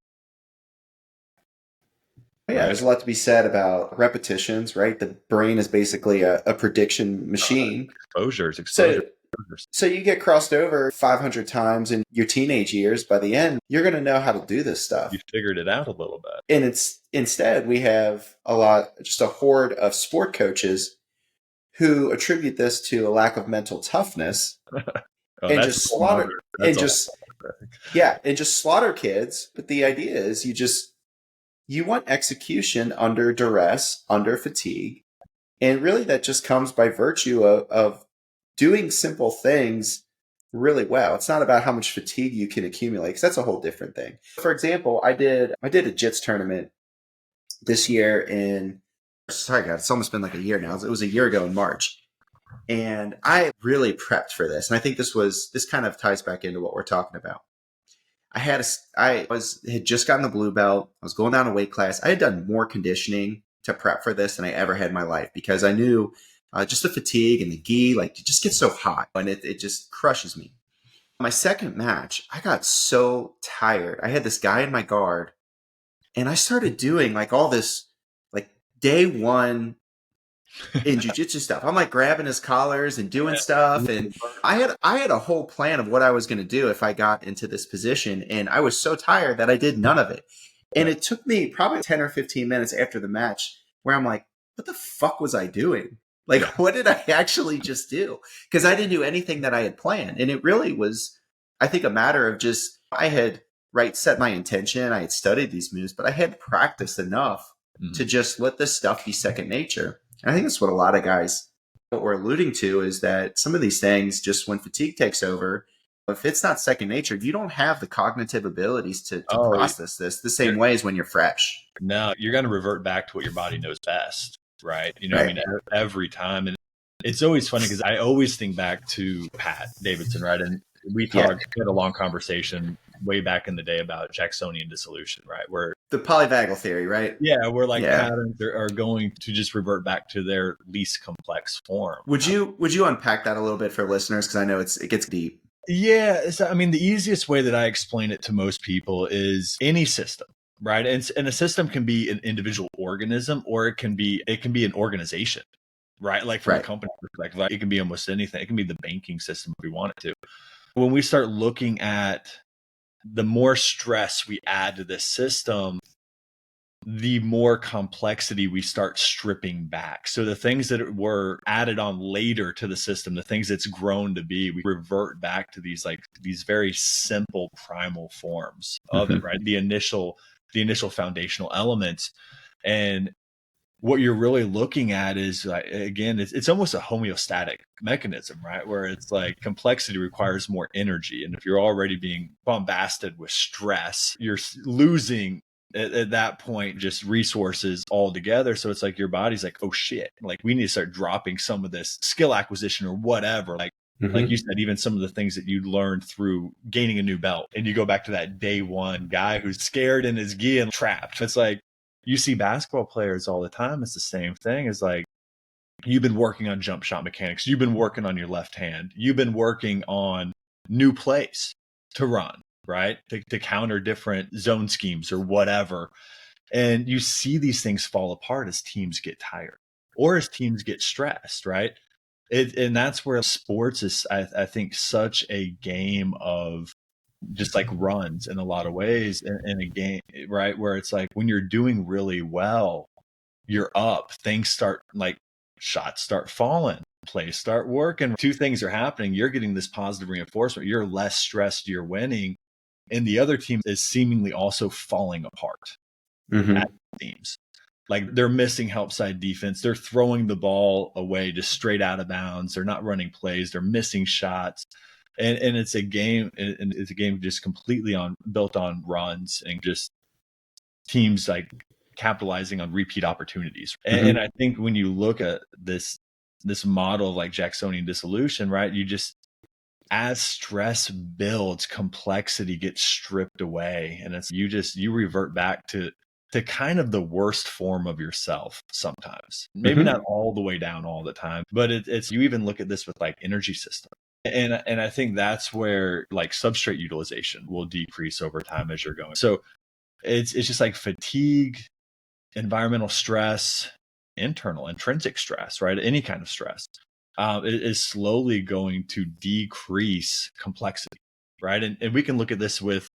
Yeah, there's a lot to be said about repetitions, right? The brain is basically a prediction machine. Exposures. So you get crossed over 500 times in your teenage years. By the end, you're going to know how to do this stuff. You figured it out a little bit. And instead, we have just a horde of sport coaches who attribute this to a lack of mental toughness and just slaughter kids. But the idea is you want execution under duress, under fatigue. And really that just comes by virtue of doing simple things really well. It's not about how much fatigue you can accumulate, because that's a whole different thing. For example, I did a JITS tournament this year it's almost been like a year now. It was a year ago in March. And I really prepped for this. And I think this kind of ties back into what we're talking about. I had just gotten the blue belt. I was going down a weight class. I had done more conditioning to prep for this than I ever had in my life because I knew just the fatigue and the gi, like it just gets so hot and it just crushes me. My second match, I got so tired. I had this guy in my guard and I started doing like all this like day one in jiu-jitsu stuff. I'm like grabbing his collars and doing stuff. And I had a whole plan of what I was going to do if I got into this position. And I was so tired that I did none of it. And it took me probably 10 or 15 minutes after the match where I'm like, what the fuck was I doing? Like, what did I actually just do? Because I didn't do anything that I had planned. And it really was, I think, a matter of just, I had set my intention. I had studied these moves, but I had practiced enough to just let this stuff be second nature. And I think that's what a lot of guys, what we're alluding to is that some of these things, just when fatigue takes over, if it's not second nature, you don't have the cognitive abilities to process this the same way as when you're fresh. No, you're going to revert back to what your body knows best, right? You know, right. I mean, every time. And it's always funny because I always think back to Pat Davidson, right? And we had a long conversation way back in the day about Jacksonian dissolution, right? Where the polyvagal theory, right? where like patterns are going to just revert back to their least complex form. Would you unpack that a little bit for listeners? Because I know it gets deep. Yeah. So, I mean, the easiest way that I explain it to most people is any system, right? And a system can be an individual organism, or it can be an organization, right? Like from a company perspective, like it can be almost anything. It can be the banking system if we want it to. When we start looking at the more stress we add to this system, the more complexity we start stripping back. So the things that were added on later to the system, the things it's grown to be, we revert back to these very simple primal forms of it, right? The initial foundational elements. And what you're really looking at is, again, it's almost a homeostatic mechanism, right? Where it's like complexity requires more energy. And if you're already being bombarded with stress, you're losing at that point just resources altogether. So it's like your body's like, oh shit, like we need to start dropping some of this skill acquisition or whatever. Like you said, even some of the things that you learned through gaining a new belt, and you go back to that day one guy who's scared in his gi and trapped. It's like, you see basketball players all the time. It's the same thing. It's like, you've been working on jump shot mechanics. You've been working on your left hand. You've been working on new plays to run, right? To counter different zone schemes or whatever. And you see these things fall apart as teams get tired or as teams get stressed, right? And that's where sports is, I think, such a game of just like runs in a lot of ways in a game, right? Where it's like when you're doing really well, you're up, things start, like shots start falling, plays start working. Two things are happening. You're getting this positive reinforcement. You're less stressed. You're winning. And the other team is seemingly also falling apart at teams. Like they're missing help side defense. They're throwing the ball away just straight out of bounds. They're not running plays. They're missing shots. And it's a game, and it's a game just completely built on runs and just teams like capitalizing on repeat opportunities. And I think when you look at this model of like Jacksonian dissolution, right, you just, as stress builds, complexity gets stripped away, and it's you revert back to kind of the worst form of yourself sometimes. Maybe not all the way down all the time, but it's you even look at this with like energy system. And I think that's where like substrate utilization will decrease over time as you're going. So it's just like fatigue, environmental stress, internal, intrinsic stress, right? Any kind of stress it is slowly going to decrease complexity, right? And we can look at this with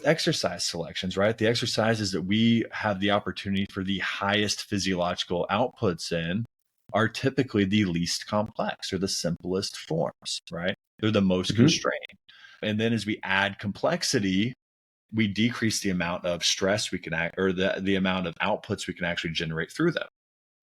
exercise selections, right? The exercises that we have the opportunity for the highest physiological outputs in are typically the least complex or the simplest forms, right? They're the most constrained. And then as we add complexity, we decrease the amount of stress we can or the amount of outputs we can actually generate through them.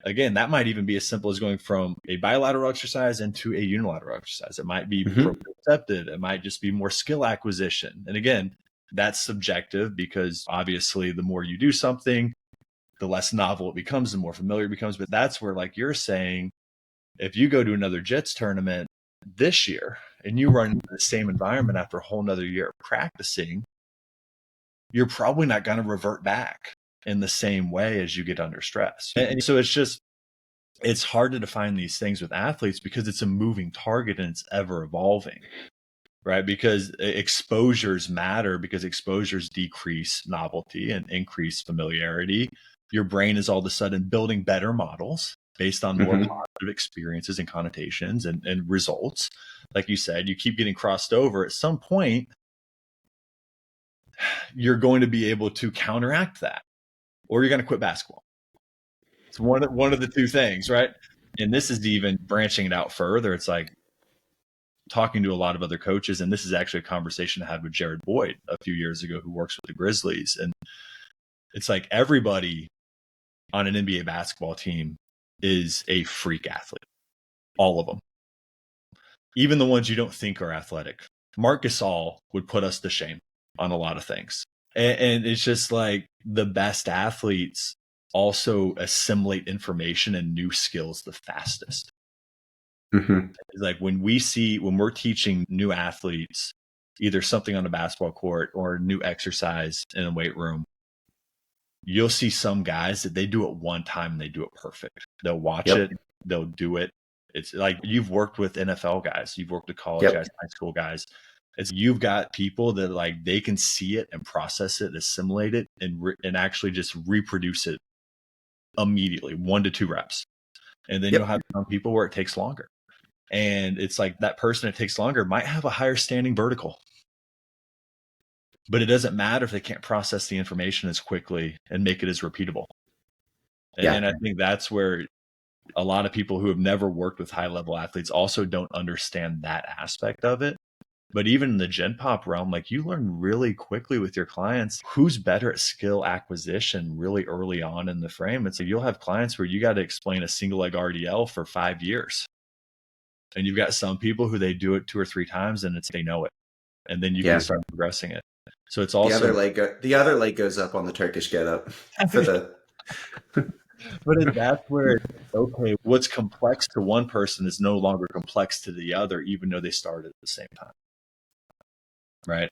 Again, that might even be as simple as going from a bilateral exercise into a unilateral exercise. It might be proprioceptive. It might just be more skill acquisition. And again, that's subjective because obviously the more you do something, the less novel it becomes, the more familiar it becomes. But that's where, like you're saying, if you go to another JITS tournament this year and you run into the same environment after a whole nother year of practicing, you're probably not going to revert back in the same way as you get under stress. And so it's hard to define these things with athletes because it's a moving target and it's ever evolving, right? Because exposures matter, because exposures decrease novelty and increase familiarity. Your brain is all of a sudden building better models based on more positive experiences and connotations and results. Like you said, you keep getting crossed over. At some point, you're going to be able to counteract that, or you're going to quit basketball. It's one of the two things, right? And this is even branching it out further. It's like talking to a lot of other coaches, and this is actually a conversation I had with Jared Boyd a few years ago, who works with the Grizzlies. And it's like everybody on an NBA basketball team is a freak athlete. All of them. Even the ones you don't think are athletic. Marc Gasol would put us to shame on a lot of things. And it's just like the best athletes also assimilate information and new skills the fastest. It's like when we're teaching new athletes either something on a basketball court or new exercise in a weight room, you'll see some guys that they do it one time and they do it perfect. They'll watch it, they'll do it. It's like you've worked with NFL guys, you've worked with college guys, high school guys. It's you've got people that like they can see it and process it, assimilate it, and actually just reproduce it immediately, 1 to 2 reps. And then you'll have some people where it takes longer. And it's like that person that takes longer might have a higher standing vertical. But it doesn't matter if they can't process the information as quickly and make it as repeatable. And I think that's where a lot of people who have never worked with high level athletes also don't understand that aspect of it. But even in the Gen Pop realm, like you learn really quickly with your clients who's better at skill acquisition really early on in the frame. It's like you'll have clients where you got to explain a single leg RDL for 5 years. And you've got some people who they do it 2 or 3 times and they know it. And then you can start progressing it. So it's also the other leg goes up on the Turkish get up for the but that's where okay, what's complex to one person is no longer complex to the other, even though they started at the same time. Right.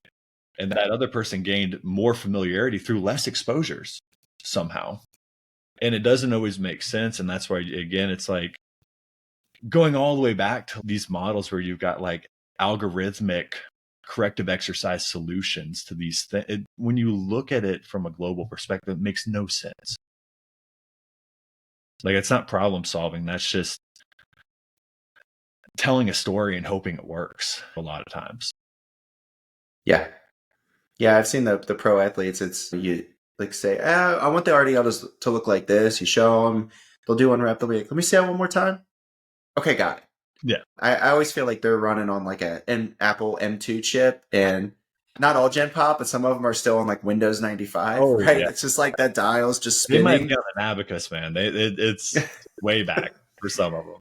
And that other person gained more familiarity through less exposures somehow. And it doesn't always make sense. And that's why, again, it's like going all the way back to these models where you've got like algorithmic corrective exercise solutions to these things. When you look at it from a global perspective, it makes no sense. Like it's not problem solving. That's just telling a story and hoping it works a lot of times. Yeah. I've seen the pro athletes. It's you like say, I want the RDL to look like this. You show them, they'll do 1 rep. They'll be like, let me see that one more time. Okay, got it. Yeah. I always feel like they're running on like an Apple M2 chip, and not all Gen Pop, but some of them are still on like Windows 95. Right? Yeah. It's just like that dial's just spinning. They might have got an abacus, man. It's way back for some of them.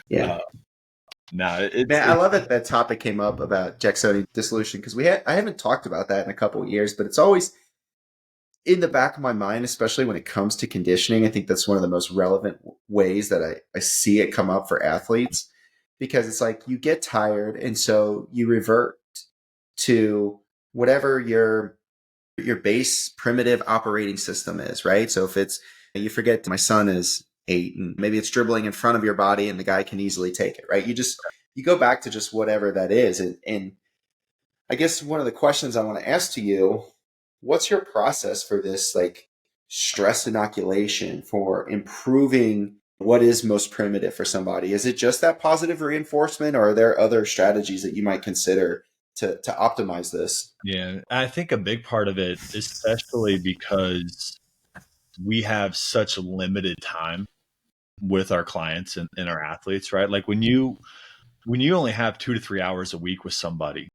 Yeah. Man, I love it that topic came up about Jacksonian dissolution because I haven't talked about that in a couple of years, but it's always in the back of my mind, especially when it comes to conditioning. I think that's one of the most relevant ways that I see it come up for athletes, because it's like you get tired and so you revert to whatever your base primitive operating system is, right? So if it's, you forget my son is 8 and maybe it's dribbling in front of your body and the guy can easily take it, right? You go back to just whatever that is. And I guess one of the questions I want to ask to you, what's your process for this like stress inoculation for improving what is most primitive for somebody? Is it just that positive reinforcement, or are there other strategies that you might consider to optimize this? Yeah, I think a big part of it, especially because we have such limited time with our clients and our athletes, right? Like when you only have 2 to 3 hours a week with somebody,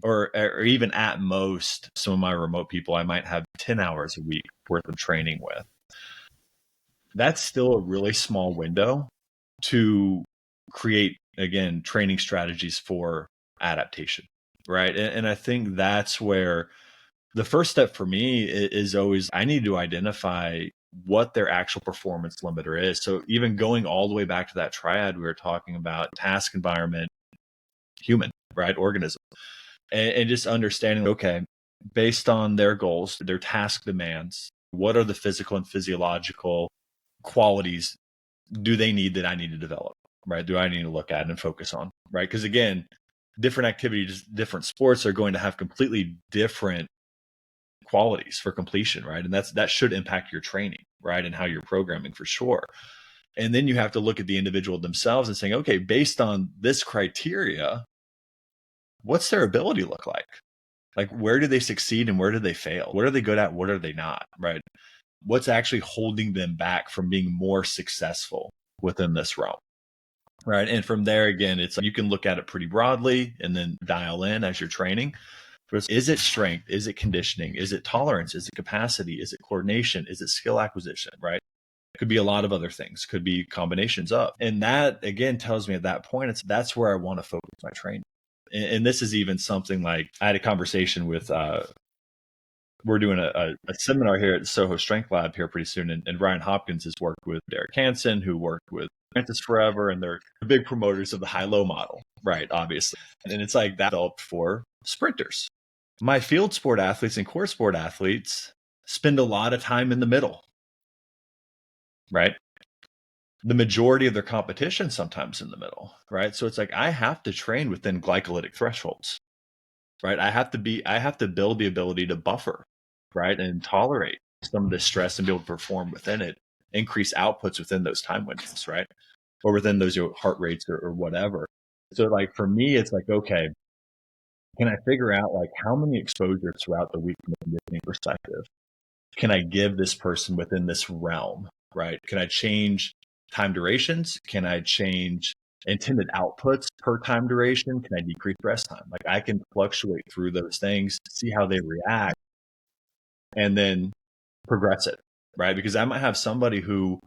or even at most, some of my remote people, I might have 10 hours a week worth of training with. That's still a really small window to create, again, training strategies for adaptation, right? And I think that's where the first step for me is always, I need to identify what their actual performance limiter is. So even going all the way back to that triad we were talking about, task, environment, human, right? Organism. And just understanding, okay, based on their goals, their task demands, what are the physical and physiological qualities do they need that I need to develop, right? Do I need to look at and focus on, right? Because again, different activities, different sports are going to have completely different qualities for completion, right? And that should impact your training, right? And how you're programming for sure. And then you have to look at the individual themselves and saying, okay, based on this criteria, what's their ability look like? Like, where do they succeed and where do they fail? What are they good at? What are they not, right? What's actually holding them back from being more successful within this realm, right? And from there, again, it's you can look at it pretty broadly and then dial in as you're training. Is it strength? Is it conditioning? Is it tolerance? Is it capacity? Is it coordination? Is it skill acquisition, right? It could be a lot of other things, could be combinations of. And that, again, tells me at that point, that's where I want to focus my training. And this is even something like I had a conversation with, we're doing a seminar here at the Soho Strength Lab here pretty soon. And Ryan Hopkins has worked with Derek Hansen, who worked with Francis forever. And they're big promoters of the high-low model, right? Obviously. And it's like that developed for sprinters. My field sport athletes and core sport athletes spend a lot of time in the middle, right? The majority of their competition sometimes in the middle, right? So it's like I have to train within glycolytic thresholds, right? I have to build the ability to buffer, right? And tolerate some of the stress and be able to perform within it, increase outputs within those time windows, right? Or within those heart rates or whatever. So like for me, it's like, okay, can I figure out like how many exposures throughout the week from a conditioning perspective can I give this person within this realm, right? Can I change time durations? Can I change intended outputs per time duration? Can I decrease rest time? Like I can fluctuate through those things, see how they react, and then progress it, right? Because I might have somebody who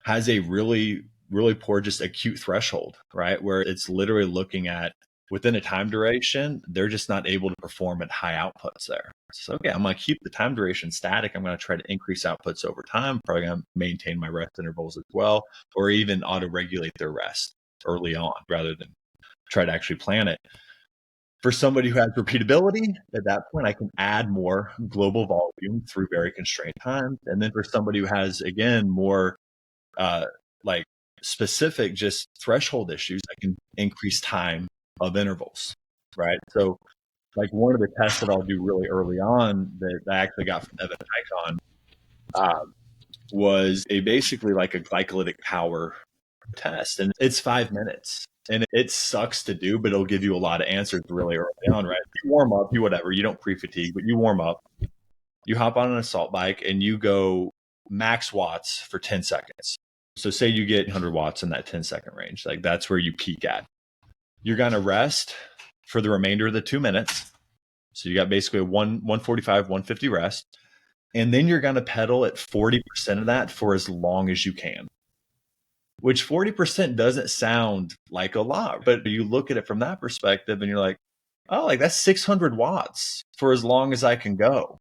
has a really, really poor just acute threshold, right? Where it's literally looking at within a time duration, they're just not able to perform at high outputs there. So, okay, I'm going to keep the time duration static. I'm going to try to increase outputs over time. Probably going to maintain my rest intervals as well, or even auto-regulate their rest early on rather than try to actually plan it. For somebody who has repeatability, at that point, I can add more global volume through very constrained times. And then for somebody who has, again, more like specific just threshold issues, I can increase time of intervals, right? So like one of the tests that I'll do really early on that I actually got from Evan Icon was basically like a glycolytic power test. And it's 5 minutes. And it sucks to do, but it'll give you a lot of answers really early on, right? You warm up, you whatever, you don't pre-fatigue, but you warm up, you hop on an assault bike and you go max watts for 10 seconds. So say you get 100 watts in that 10-second range, like that's where you peak at. You're going to rest for the remainder of the 2 minutes. So you got basically a 145, 150 rest. And then you're going to pedal at 40% of that for as long as you can, which 40% doesn't sound like a lot, but you look at it from that perspective and you're like, oh, like that's 600 watts for as long as I can go.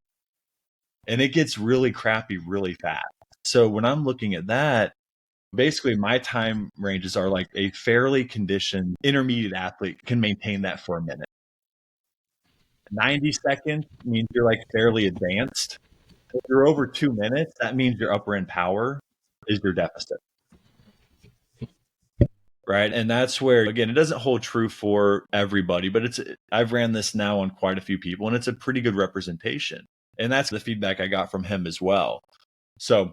And it gets really crappy really fast. So when I'm looking at that, basically my time ranges are like a fairly conditioned intermediate athlete can maintain that for a minute. 90 seconds means you're like fairly advanced. If you're over 2 minutes, that means your upper end power is your deficit. Right. And that's where, again, it doesn't hold true for everybody, but I've ran this now on quite a few people and it's a pretty good representation. And that's the feedback I got from him as well. So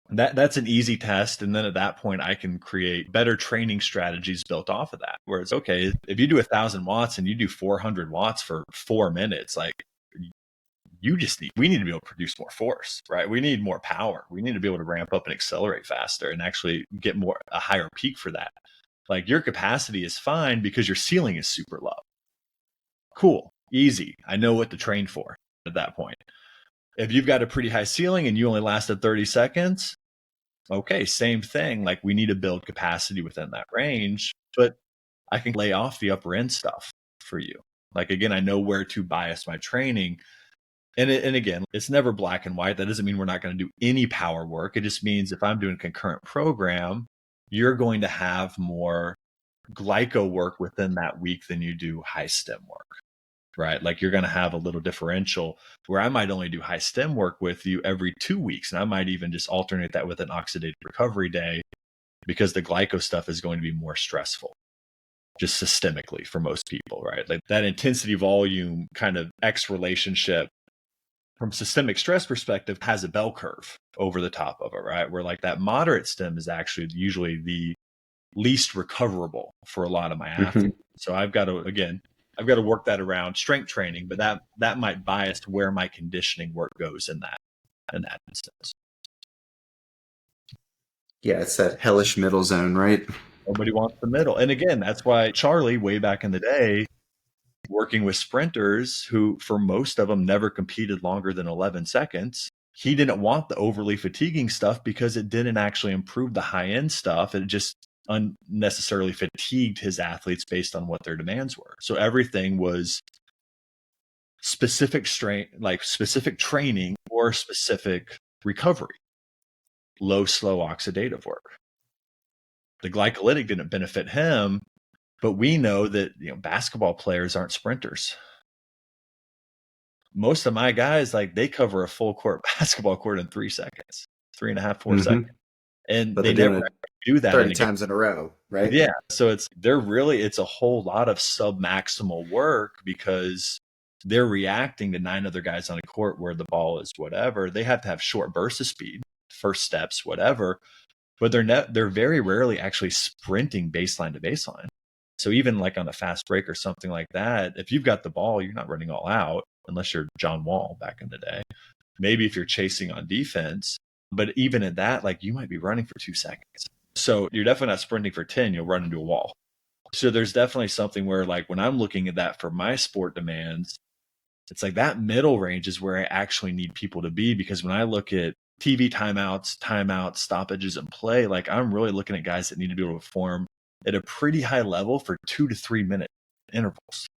that's an easy test. And then at that point, I can create better training strategies built off of that, where it's okay, if you do 1,000 watts and you do 400 watts for 4 minutes, like we need to be able to produce more force, right? We need more power. We need to be able to ramp up and accelerate faster and actually get a higher peak for that. Like your capacity is fine because your ceiling is super low. Cool, easy. I know what to train for at that point. If you've got a pretty high ceiling and you only lasted 30 seconds, okay, same thing. Like we need to build capacity within that range, but I can lay off the upper end stuff for you. Like, again, I know where to bias my training. And again, it's never black and white. That doesn't mean we're not going to do any power work. It just means if I'm doing a concurrent program, you're going to have more glyco work within that week than you do high stem work, right? Like you're going to have a little differential where I might only do high stem work with you every 2 weeks. And I might even just alternate that with an oxidative recovery day because the glyco stuff is going to be more stressful, just systemically for most people, right? Like that intensity volume kind of X relationship from systemic stress perspective has a bell curve over the top of it, right? Where like that moderate stem is actually usually the least recoverable for a lot of my athletes. So I've got to work that around strength training, but that might bias to where my conditioning work goes in that instance. Yeah, it's that hellish middle zone, right? Nobody wants the middle. And again, that's why Charlie, way back in the day, working with sprinters who, for most of them, never competed longer than 11 seconds, he didn't want the overly fatiguing stuff because it didn't actually improve the high-end stuff. It just unnecessarily fatigued his athletes based on what their demands were. So everything was specific specific training or specific recovery, low, slow oxidative work. The glycolytic didn't benefit him But we know that basketball players aren't sprinters. Most of my guys, like, they cover a full court basketball court in 3 seconds, 3.5, 4 seconds. And But they they're never doing it do that 30 times in a row, right? Yeah. So it's a whole lot of sub-maximal work because they're reacting to 9 other guys on a court where the ball is whatever. They have to have short bursts of speed, first steps, whatever. But they're very rarely actually sprinting baseline to baseline. So even like on a fast break or something like that, if you've got the ball, you're not running all out unless you're John Wall back in the day. Maybe if you're chasing on defense, but even at that, like, you might be running for 2 seconds. So you're definitely not sprinting for 10, you'll run into a wall. So there's definitely something where, like, when I'm looking at that for my sport demands, it's like that middle range is where I actually need people to be, because when I look at TV timeouts, stoppages, and play, like, I'm really looking at guys that need to be able to perform at a pretty high level for 2 to 3 minute intervals.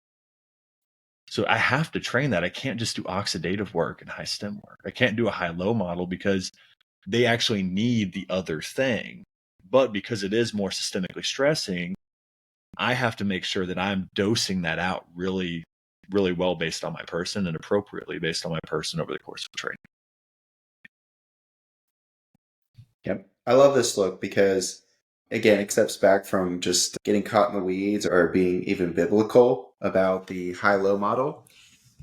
So I have to train that. I can't just do oxidative work and high stem work. I can't do a high-low model because they actually need the other thing. But because it is more systemically stressing, I have to make sure that I'm dosing that out really, really well based on my person and appropriately based on my person over the course of training. Yep. I love this look because, again, it steps back from just getting caught in the weeds or being even biblical about the high-low model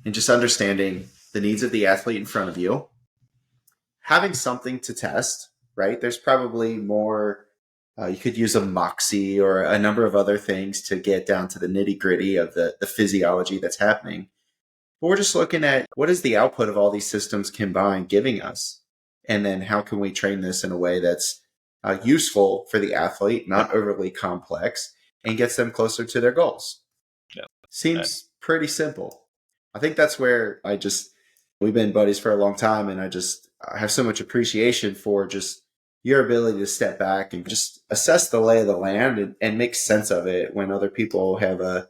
and just understanding the needs of the athlete in front of you. Having something to test, right? There's probably more, you could use a moxie or a number of other things to get down to the nitty-gritty of the physiology that's happening. But we're just looking at what is the output of all these systems combined giving us? And then how can we train this in a way that's useful for the athlete, not overly complex, and gets them closer to their goals? Yeah. Seems pretty simple. I think that's where we've been buddies for a long time, and I have so much appreciation for just your ability to step back and just assess the lay of the land and make sense of it when other people have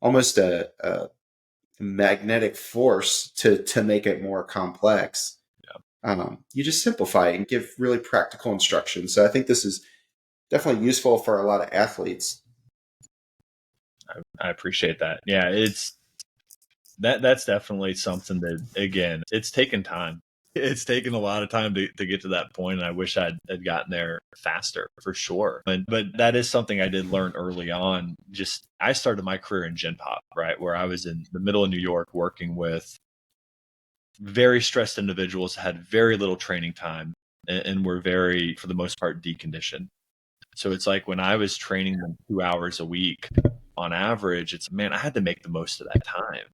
almost a magnetic force to make it more complex. You just simplify it and give really practical instruction. So I think this is definitely useful for a lot of athletes. I appreciate that. Yeah, that's definitely something that, again, it's taken time. It's taken a lot of time to get to that point, and I wish I'd gotten there faster, for sure. But that is something I did learn early on. I started my career in Gen Pop, right, where I was in the middle of New York working with very stressed individuals, had very little training time, and were very, for the most part, deconditioned. So it's like when I was training them 2 hours a week on average, I had to make the most of that time.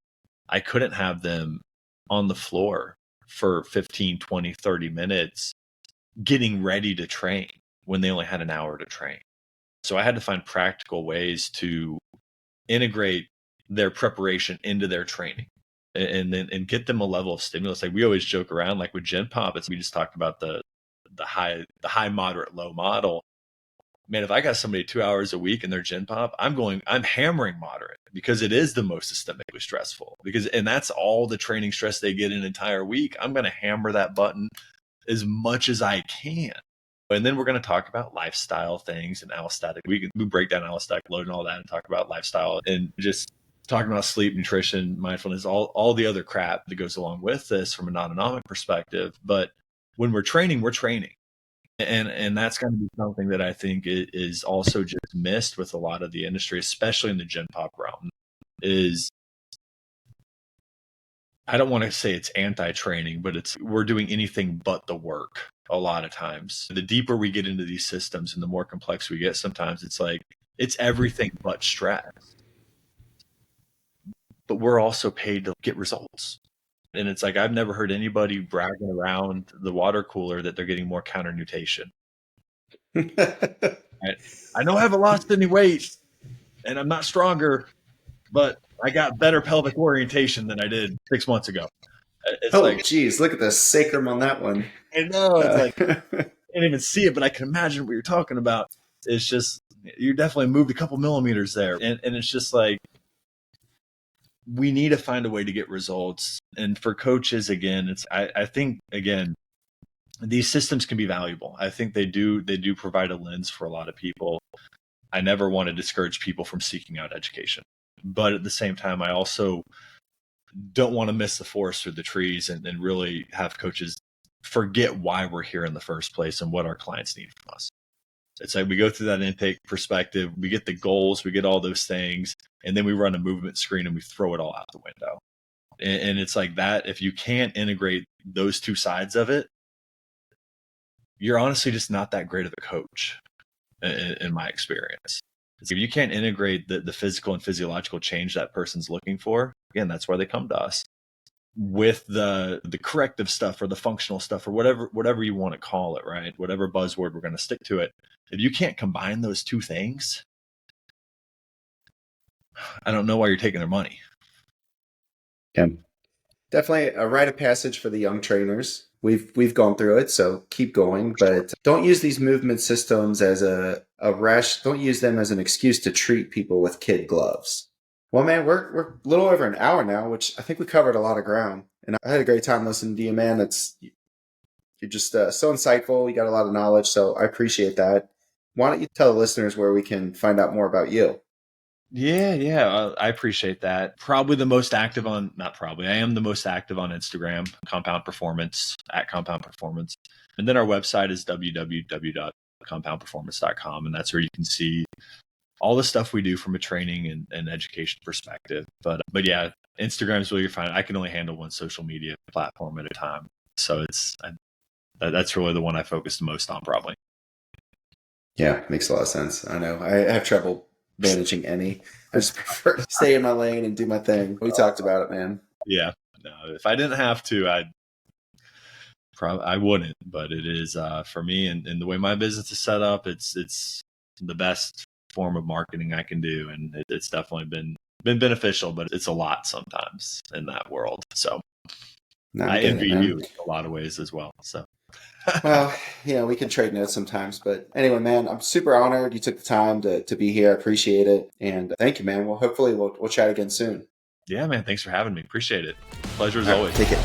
I couldn't have them on the floor for 15, 20, 30 minutes getting ready to train when they only had an hour to train. So I had to find practical ways to integrate their preparation into their training and get them a level of stimulus. Like, we always joke around, like with Gen Pop, we just talked about the high, moderate, low model. Man, if I got somebody 2 hours a week in their Gen Pop, I'm hammering moderate, because it is the most systemically stressful, and that's all the training stress they get an entire week. I'm going to hammer that button as much as I can. And then we're going to talk about lifestyle things and allostatic. We break down allostatic load and all that and talk about lifestyle and just talking about sleep, nutrition, mindfulness, all the other crap that goes along with this from a non-anomic perspective. But when we're training, we're training. And that's going to be something that I think is also just missed with a lot of the industry, especially in the Gen Pop realm, is, I don't want to say it's anti-training, but we're doing anything but the work a lot of times. The deeper we get into these systems and the more complex we get, sometimes it's like, it's everything but stress. But we're also paid to get results. And it's like, I've never heard anybody bragging around the water cooler that they're getting more counter nutation. I know I haven't lost any weight and I'm not stronger, but I got better pelvic orientation than I did 6 months ago. It's geez, look at the sacrum on that one. I know, it's like, I can't even see it, but I can imagine what you're talking about. It's just, you definitely moved a couple millimeters there. And it's just like, we need to find a way to get results. And for coaches, again, I think, again, these systems can be valuable. I think they do provide a lens for a lot of people. I never want to discourage people from seeking out education. But at the same time, I also don't want to miss the forest through the trees and really have coaches forget why we're here in the first place and what our clients need from us. It's like we go through that intake perspective, we get the goals, we get all those things, and then we run a movement screen and we throw it all out the window. And it's like that. If you can't integrate those two sides of it, you're honestly just not that great of a coach, in my experience. If you can't integrate the physical and physiological change that person's looking for, again, that's why they come to us, with the corrective stuff or the functional stuff or whatever you want to call it, right? Whatever buzzword we're going to stick to it. If you can't combine those two things, I don't know why you're taking their money. Yeah. Definitely a rite of passage for the young trainers. We've gone through it, so keep going. But don't use these movement systems as a rush. Don't use them as an excuse to treat people with kid gloves. Well, man, we're a little over an hour now, which I think we covered a lot of ground. And I had a great time listening to you, man. You're just so insightful. You got a lot of knowledge, so I appreciate that. Why don't you tell the listeners where we can find out more about you? Yeah, I appreciate that. I am the most active on Instagram, Compound Performance, @CompoundPerformance. And then our website is www.compoundperformance.com. And that's where you can see all the stuff we do from a training and education perspective. But yeah, Instagram is where you find it. I can only handle one social media platform at a time. So that's really the one I focus the most on, probably. Yeah, makes a lot of sense. I know. I have trouble managing any. I just prefer to stay in my lane and do my thing. We talked about it, man. Yeah. No, if I didn't have to, I wouldn't. But it is for me and the way my business is set up, it's the best form of marketing I can do, and it's definitely been beneficial. But it's a lot sometimes in that world. So I envy you in a lot of ways as well. So. Well, we can trade notes sometimes, but anyway, man, I'm super honored you took the time to be here. I appreciate it. And thank you, man. Well, hopefully we'll chat again soon. Yeah, man. Thanks for having me. Appreciate it. Pleasure as always. Take it.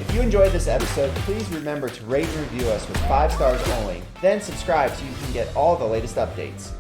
If you enjoyed this episode, please remember to rate and review us with 5 stars only. Then subscribe so you can get all the latest updates.